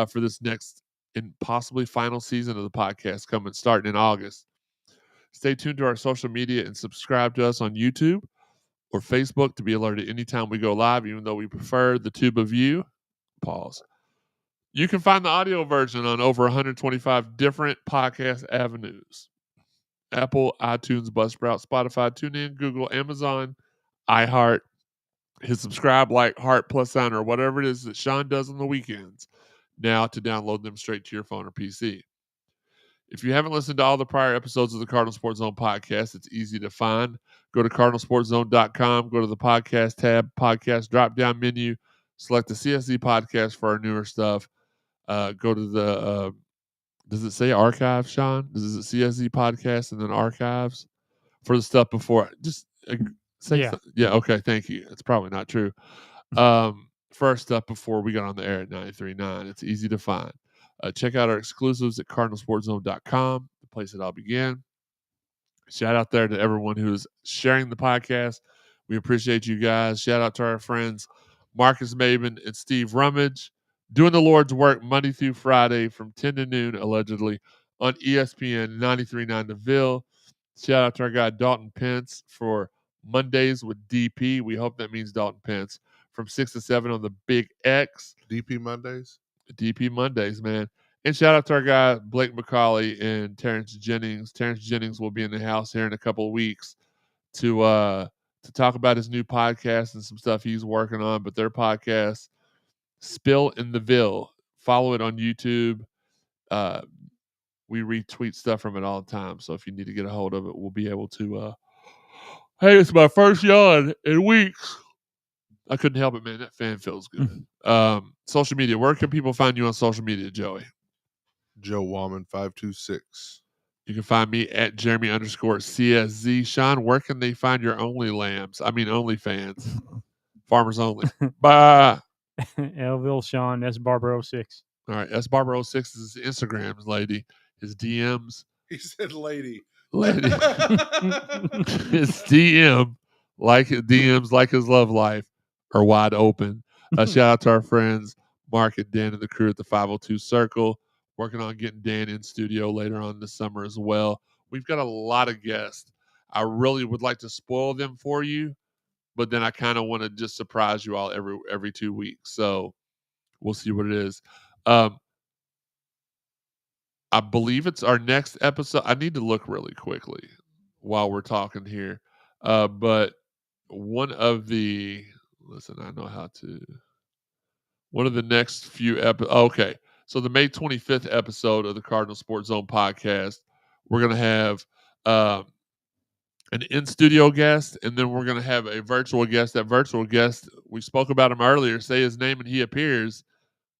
for this next and possibly final season of the podcast starting in August. Stay tuned to our social media and subscribe to us on YouTube or Facebook to be alerted anytime we go live, even though we prefer the tube of you. Pause. You can find the audio version on over 125 different podcast avenues. Apple, iTunes, Buzzsprout, Spotify, TuneIn, Google, Amazon, iHeart. Hit subscribe, like, heart, plus sign, or whatever it is that Sean does on the weekends. Now to download them straight to your phone or PC. If you haven't listened to all the prior episodes of the Cardinal Sports Zone podcast, it's easy to find. Go to cardinalsportszone.com, go to the podcast tab, podcast drop-down menu, select the CSZ podcast for our newer stuff. Go to the, does it say archives, Sean? Does it CSZ podcast and then archives for the stuff before? Just say yeah. Yeah, okay, thank you. It's probably not true. First up before we got on the air at 93.9. It's easy to find. Check out our exclusives at cardinalsportszone.com, the place that I'll begin. Shout out there to everyone who's sharing the podcast. We appreciate you guys. Shout out to our friends Marcus Maben and Steve Rummage, doing the Lord's work Monday through Friday from 10 to noon, allegedly, on ESPN 93.9 The Ville. Shout out to our guy Dalton Pence for Mondays with DP. We hope that means Dalton Pence from 6 to 7 on the Big X. DP Mondays? DP Mondays, man. And shout out to our guy Blake McCauley and Terrence Jennings. Terrence Jennings will be in the house here in a couple of weeks to talk about his new podcast and some stuff he's working on. But their podcast, Spill in the Ville. Follow it on YouTube. We retweet stuff from it all the time. So if you need to get a hold of it, we'll be able to. Hey, it's my first yawn in weeks. I couldn't help it, man. That fan feels good. Social media. Where can people find you on social media, Joey? Joe Wallman 526. You can find me at Jeremy_CSZ. Shawn, where can they find your OnlyFans? Farmers Only. Bye. Elville Shawn, that's Barber 06. All right, that's Barber 06 is his Instagrams, lady. His DMs. He said lady. His DMs, like his love life, are wide open. Shout out to our friends Mark and Dan and the crew at the 502 Circle. Working on getting Dan in studio later on this summer as well. We've got a lot of guests. I really would like to spoil them for you, but then I kind of want to just surprise you all every 2 weeks. So we'll see what it is. I believe it's our next episode. I need to look really quickly while we're talking here. But one of the next few episodes. Okay. So the May 25th episode of the Cardinal Sports Zone podcast, we're going to have an in-studio guest, and then we're going to have a virtual guest. That virtual guest, we spoke about him earlier. Say his name and he appears.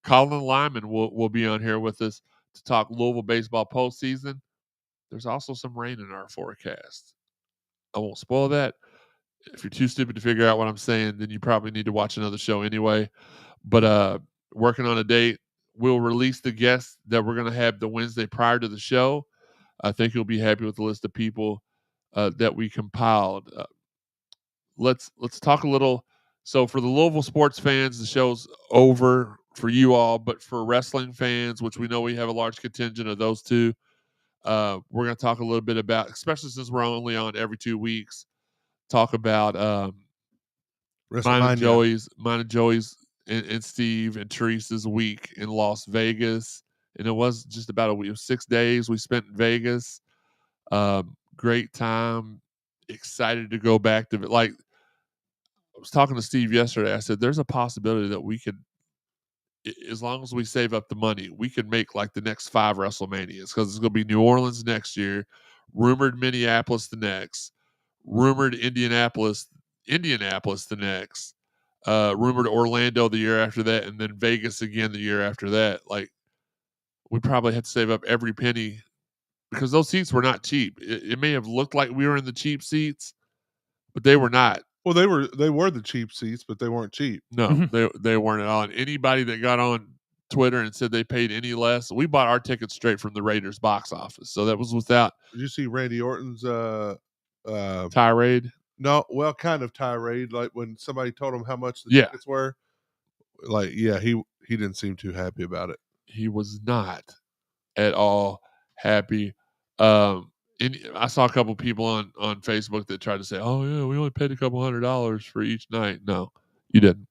Colin Lyman will be on here with us to talk Louisville baseball postseason. There's also some rain in our forecast. I won't spoil that. If you're too stupid to figure out what I'm saying, then you probably need to watch another show anyway. But working on a date. We'll release the guests that we're going to have the Wednesday prior to the show. I think you'll be happy with the list of people that we compiled. Let's talk a little. So for the Louisville sports fans, the show's over for you all. But for wrestling fans, which we know we have a large contingent of those two, we're going to talk a little bit about, especially since we're only on every 2 weeks, talk about mine and Joey's and Steve and Teresa's week in Las Vegas. And it was just about a week. It was 6 days we spent in Vegas. Great time. Excited to go back to it. Like, I was talking to Steve yesterday. I said, there's a possibility that we could, as long as we save up the money, we could make like the next 5 WrestleManias, because it's going to be New Orleans next year, rumored Minneapolis the next, rumored Indianapolis the next, rumored Orlando the year after that, and then Vegas again the year after that. Like, we probably had to save up every penny because those seats were not cheap. It may have looked like we were in the cheap seats, but they were not. Well, they were the cheap seats, but they weren't cheap. No, they weren't at all. And anybody that got on Twitter and said they paid any less, we bought our tickets straight from the Raiders box office. So that was without. Did you see Randy Orton's tirade? No, well, kind of tirade. Like when somebody told him how much the tickets were. Like, yeah, he didn't seem too happy about it. He was not at all happy. And I saw a couple people on Facebook that tried to say, "Oh yeah, we only paid a couple $100 for each night." No, you didn't.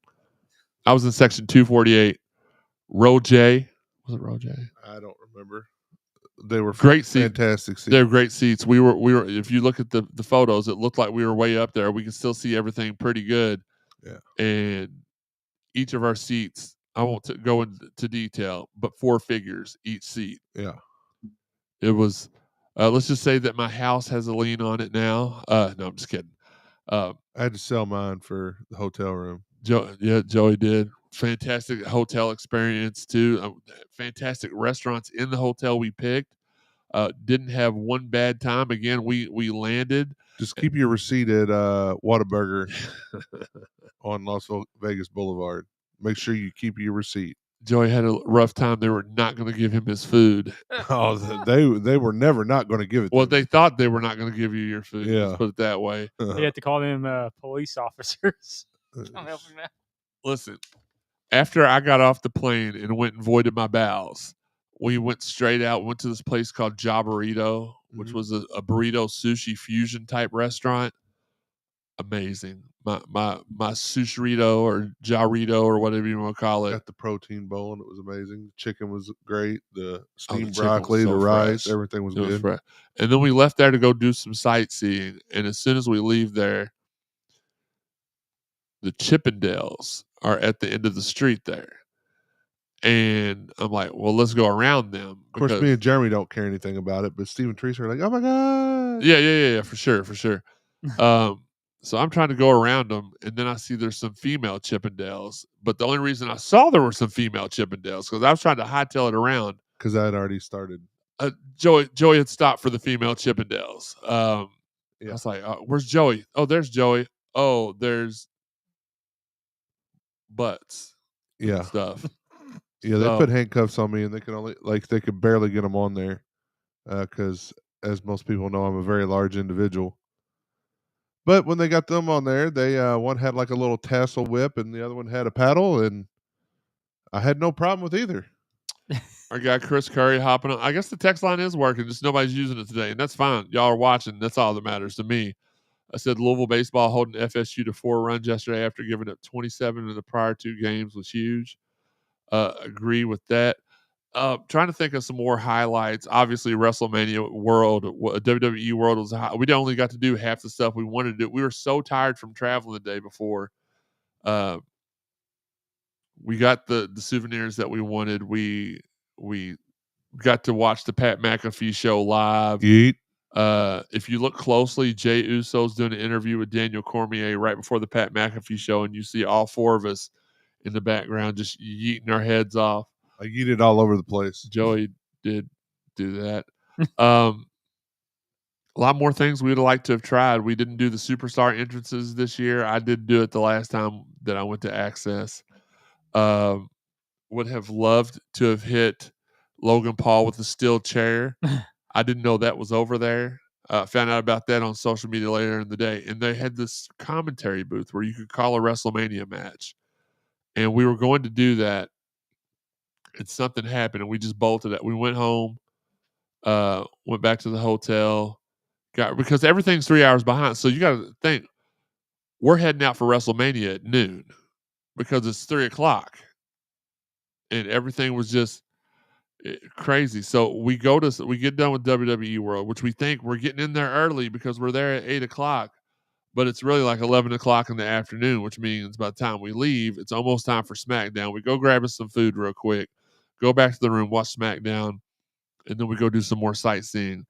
I was in section 248. Row J. Was it Row J? I don't remember. They were great seats. Fantastic seats. They were great seats. We were. If you look at the photos, it looked like we were way up there. We could still see everything pretty good. Yeah. And each of our seats, I won't go into detail, but 4 figures each seat. Yeah. It was. Let's just say that my house has a lien on it now. No, I'm just kidding. I had to sell mine for the hotel room. Joey did. Fantastic hotel experience too. Fantastic restaurants in the hotel we picked. Didn't have one bad time. Again, we landed. Just keep your receipt at Whataburger on Las Vegas Boulevard. Make sure you keep your receipt. Joey had a rough time. They were not going to give him his food. Oh, they were never not going to give it. Well, they thought they were not going to give you your food. Yeah. Let's put it that way. You have to call them police officers. Come help him out. Listen, after I got off the plane and went and voided my bowels, we went straight out, went to this place called Jabarito, which was a burrito sushi fusion type restaurant. Amazing. My sushirito or jarrito or whatever you want to call it. Got the protein bowl and it was amazing. The chicken was great. The steamed chicken broccoli, was so the rice, fresh. everything was It was good. fresh. And then we left there to go do some sightseeing. And as soon as we leave there, the Chippendales are at the end of the street there. And I'm like, well, let's go around them. Of course, me and Jeremy don't care anything about it, but Steve and Teresa are like, oh my God. Yeah, for sure. So I'm trying to go around them, and then I see there's some female Chippendales. But the only reason I saw there were some female Chippendales because I was trying to hightail it around. Because I had already started. Joey had stopped for the female Chippendales. I was like, where's Joey? Oh, there's Joey. Oh, there's butts. Yeah. Stuff. Yeah, they put handcuffs on me, and they could barely get them on there. Because, as most people know, I'm a very large individual. But when they got them on there, they one had like a little tassel whip, and the other one had a paddle, and I had no problem with either. Our guy Chris Curry hopping on. I guess the text line is working, just nobody's using it today, and that's fine. Y'all are watching. That's all that matters to me. I said Louisville baseball holding FSU to 4 runs yesterday after giving up 27 in the prior 2 games was huge. Agree with that. Trying to think of some more highlights. Obviously, WrestleMania World, WWE World was high. We only got to do half the stuff we wanted to do. We were so tired from traveling the day before. We got the souvenirs that we wanted. We got to watch the Pat McAfee show live. Yeet. If you look closely, Jey Uso's doing an interview with Daniel Cormier right before the Pat McAfee show, and you see all 4 of us in the background just yeeting our heads off. I yeeted all over the place. Joey did do that. A lot more things we'd like to have tried. We didn't do the superstar entrances this year. I did do it the last time that I went to Access. Would have loved to have hit Logan Paul with a steel chair. I didn't know that was over there. Found out about that on social media later in the day. And they had this commentary booth where you could call a WrestleMania match. And we were going to do that. And something happened, and we just bolted it. We went home, went back to the hotel, because everything's 3 hours behind. So you got to think, we're heading out for WrestleMania at noon because it's 3:00, and everything was just crazy. So we get done with WWE World, which we think we're getting in there early because we're there at 8:00. But it's really like 11:00 in the afternoon, which means by the time we leave, it's almost time for SmackDown. We go grab us some food real quick, go back to the room, watch SmackDown, and then we go do some more sightseeing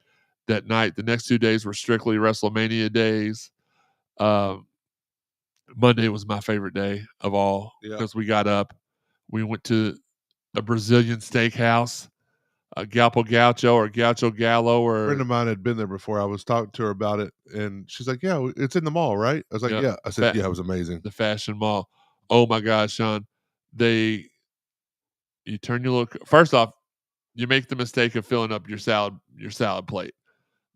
that night. The next 2 days were strictly WrestleMania days. Monday was my favorite day of all because we got up. We went to a Brazilian steakhouse, Galpo Gaucho or Gaucho Gallo. A friend of mine had been there before. I was talking to her about it, and she's like, yeah, it's in the mall, right? I was like, yeah. I said, yeah, it was amazing. The Fashion Mall. Oh, my God, Sean. You turn your look. First off, you make the mistake of filling up your salad plate.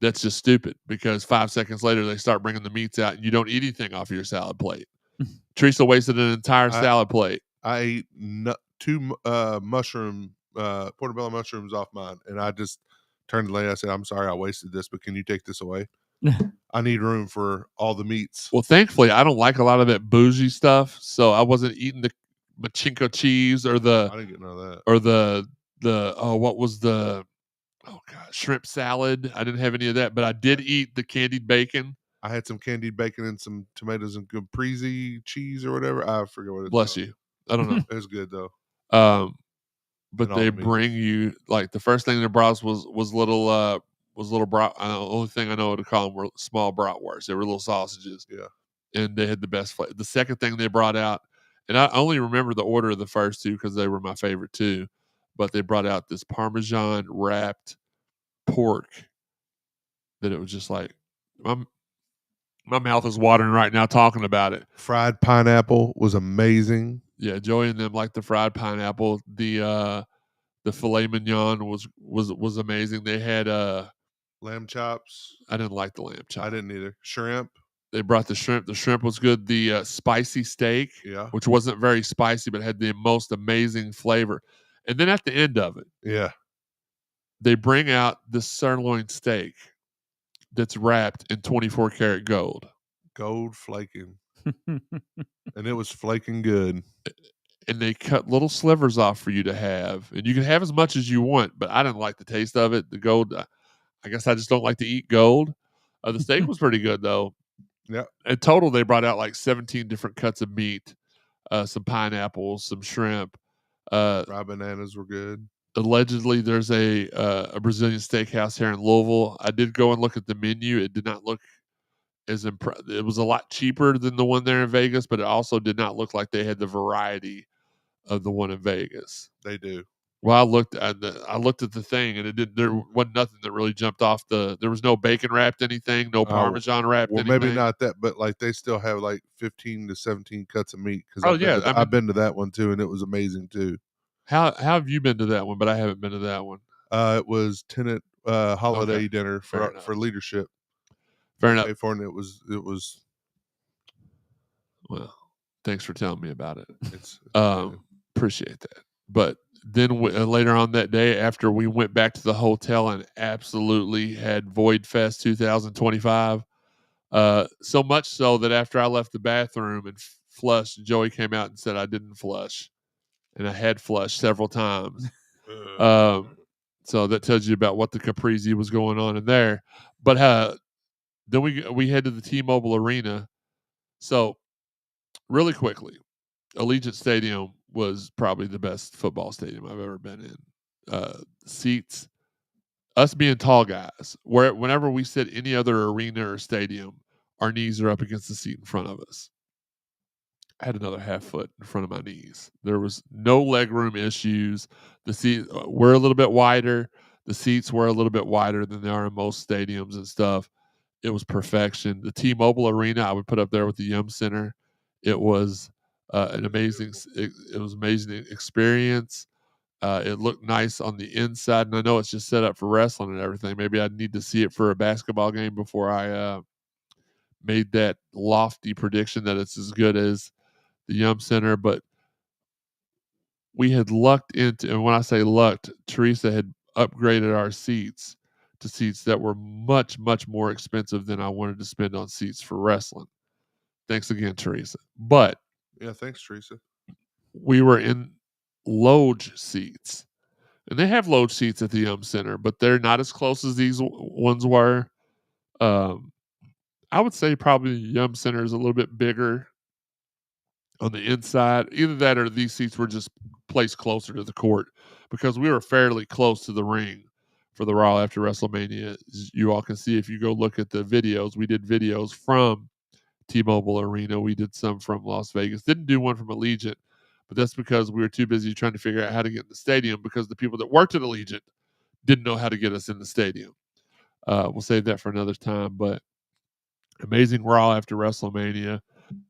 That's just stupid because 5 seconds later, they start bringing the meats out, and you don't eat anything off of your salad plate. Teresa wasted an entire salad plate. I ate 2 portobello mushrooms off mine, and I just turned to the lady. I said, I'm sorry I wasted this, but can you take this away? I need room for all the meats. Well, thankfully, I don't like a lot of that bougie stuff, so I wasn't eating the machinko cheese or I didn't get none of that. Or what was the shrimp salad. I didn't have any of that, but I did eat the candied bacon. I had some candied bacon and some tomatoes and caprese cheese or whatever. I forget what it's Bless called. you. I don't know. It was good though. But they bring you like the first thing they brought us was little brat. The only thing I know to call them were small bratwursts. They were little sausages. Yeah, and they had the best flavor. The second thing they brought out, and I only remember the order of the first 2 because they were my favorite too. But they brought out this Parmesan wrapped pork that it was just like my mouth is watering right now talking about it. Fried pineapple was amazing. Yeah, Joey and them like the fried pineapple. The filet mignon was amazing. They had lamb chops. I didn't like the lamb chop. I didn't either. Shrimp. They brought the shrimp. The shrimp was good. The spicy steak, which wasn't very spicy, but had the most amazing flavor. And then at the end of it, they bring out the sirloin steak that's wrapped in 24 karat gold. Gold flaking. And it was flaking good. And they cut little slivers off for you to have. And you can have as much as you want, but I didn't like the taste of it. The gold, I guess I just don't like to eat gold. The steak was pretty good, though. Yeah. In total, they brought out like 17 different cuts of meat, some pineapples, some shrimp. Raw bananas were good. Allegedly, there's a Brazilian steakhouse here in Louisville. I did go and look at the menu. It did not look as impressive. It was a lot cheaper than the one there in Vegas, but it also did not look like they had the variety of the one in Vegas. They do. Well, I looked at the thing, and it did. There wasn't nothing that really jumped off the. There was no bacon wrapped anything, no Parmesan wrapped. Well, anything. maybe not that, but like they still have like 15 to 17 cuts of meat. Oh yeah, I've been to that one too, and it was amazing too. How have you been to that one? But I haven't been to that one. It was tenant holiday dinner for leadership. Fair enough. For it was. Well, thanks for telling me about it. It's appreciate that. But then later on that day, after we went back to the hotel and absolutely had Void Fest 2025, so much so that after I left the bathroom and flushed, Joey came out and said I didn't flush, and I had flushed several times. So that tells you about what the caprizi was going on in there. But then we head to the T-Mobile Arena. So really quickly, Allegiant Stadium was probably the best football stadium I've ever been in. Seats, us being tall guys, whenever we sit any other arena or stadium, our knees are up against the seat in front of us. I had another half foot in front of my knees. There was no legroom issues. The seats were a little bit wider. The seats were a little bit wider than they are in most stadiums and stuff. It was perfection. The T-Mobile Arena, I would put up there with the Yum Center. It was an amazing. It was amazing experience. It looked nice on the inside, and I know it's just set up for wrestling and everything. Maybe I'd need to see it for a basketball game before I made that lofty prediction that it's as good as the Yum Center. But we had lucked into, and when I say lucked, Teresa had upgraded our seats to seats that were much, much more expensive than I wanted to spend on seats for wrestling. Thanks again, Teresa. But yeah, thanks, Teresa. We were in loge seats, and they have loge seats at the Yum Center, but they're not as close as these ones were. I would say probably the Yum Center is a little bit bigger on the inside. Either that or these seats were just placed closer to the court because we were fairly close to the ring for the Raw after WrestleMania. As you all can see if you go look at the videos. We did videos from T-Mobile Arena. We did some from Las Vegas. Didn't do one from Allegiant, but that's because we were too busy trying to figure out how to get in the stadium because the people that worked at Allegiant didn't know how to get us in the stadium. We'll save that for another time, but amazing Raw after WrestleMania.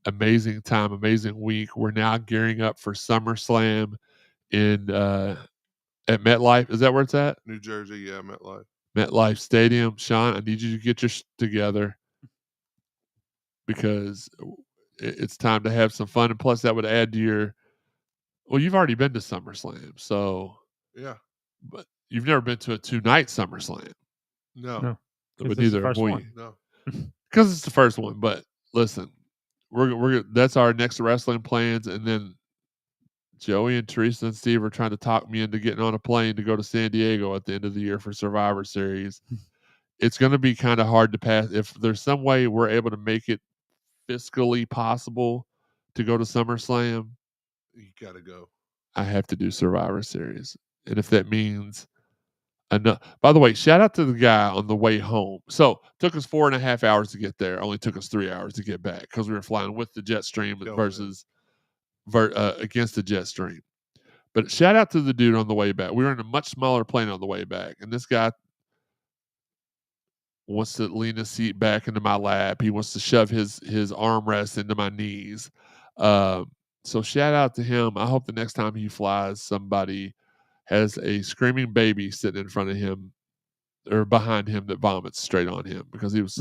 Amazing time, amazing week. We're now gearing up for SummerSlam at MetLife. Is that where it's at? New Jersey, yeah, MetLife. MetLife Stadium. Sean, I need you to get your together because it's time to have some fun. And plus, that would add to your. Well, you've already been to SummerSlam, so yeah. But you've never been to a 2-night SummerSlam. No. But neither have we. No, because it's the first one. But listen, we're that's our next wrestling plans, and then Joey and Teresa and Steve are trying to talk me into getting on a plane to go to San Diego at the end of the year for Survivor Series. It's going to be kind of hard to pass. If there's some way we're able to make it fiscally possible to go to SummerSlam, you got to go. I have to do Survivor Series. And if that means enough. By the way, shout out to the guy on the way home. So took us 4.5 hours to get there. Only took us 3 hours to get back because we were flying with the Jetstream versus against the Jetstream. But shout out to the dude on the way back. We were in a much smaller plane on the way back. And this guy wants to lean his seat back into my lap. He wants to shove his armrest into my knees. So shout out to him. I hope the next time he flies, somebody has a screaming baby sitting in front of him or behind him that vomits straight on him because he was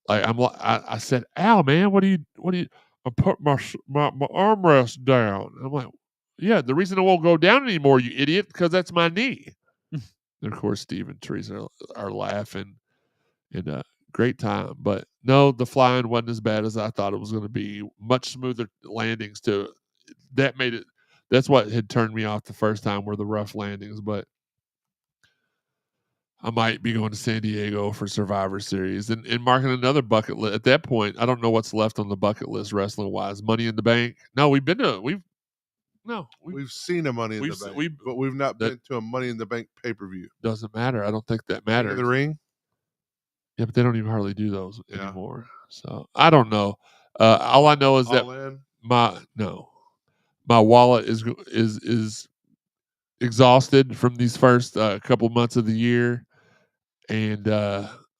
I said, "Ow, man, what do you?" I put my armrest down. I'm like, "Yeah, the reason it won't go down anymore, you idiot, because that's my knee." And of course, Steve and Teresa are laughing. And great time. But no, the flying wasn't as bad as I thought it was going to be. Much smoother landings too. That made it. That's what had turned me off the first time, were the rough landings. But I might be going to San Diego for Survivor Series and marking another bucket list. At that point, I don't know what's left on the bucket list wrestling wise. Money in the Bank. No, we've seen a Money in the Bank, but we've not been to a Money in the Bank pay-per-view. Doesn't matter. I don't think that matters. King of the Ring? Yeah, but they don't even hardly do those anymore. So I don't know. All I know is that my wallet is exhausted from these first couple months of the year, and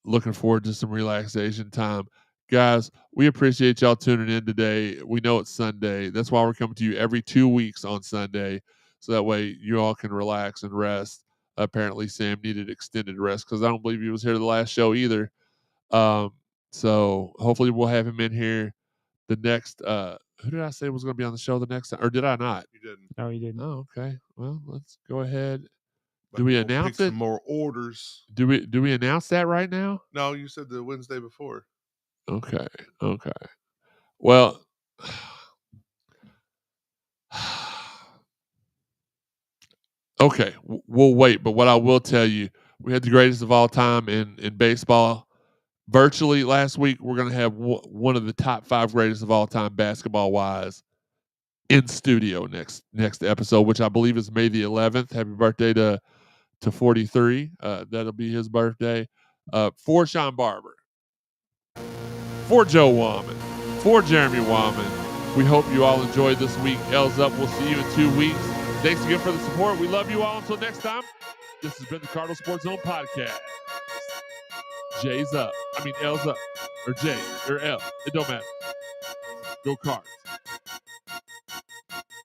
looking forward to some relaxation time. Guys, we appreciate y'all tuning in today. We know it's Sunday. That's why we're coming to you every 2 weeks on Sunday, so that way you all can relax and rest. Apparently, Sam needed extended rest because I don't believe he was here the last show either. So hopefully we'll have him in here the next. Who did I say was going to be on the show the next time, or did I not? You didn't. No, you didn't. Oh, okay. Well, let's go ahead. But do we we'll announce pick it? Some more orders. Do we announce that right now? No, you said the Wednesday before. Okay. Well, okay, we'll wait. But what I will tell you, we had the greatest of all time in baseball virtually last week. We're going to have one of the top 5 greatest of all time basketball wise in studio next episode, which I believe is May the 11th. Happy birthday to 43. That'll be his birthday. For Sean Barber, for Joe Wallman, for Jeremy Wallman, we hope you all enjoyed this week. L's up. We'll see you in 2 weeks. Thanks again for the support. We love you all. Until next time, this has been the Cardinal Sports Zone Podcast. J's up. I mean, L's up. Or J or L. It don't matter. Go Cards.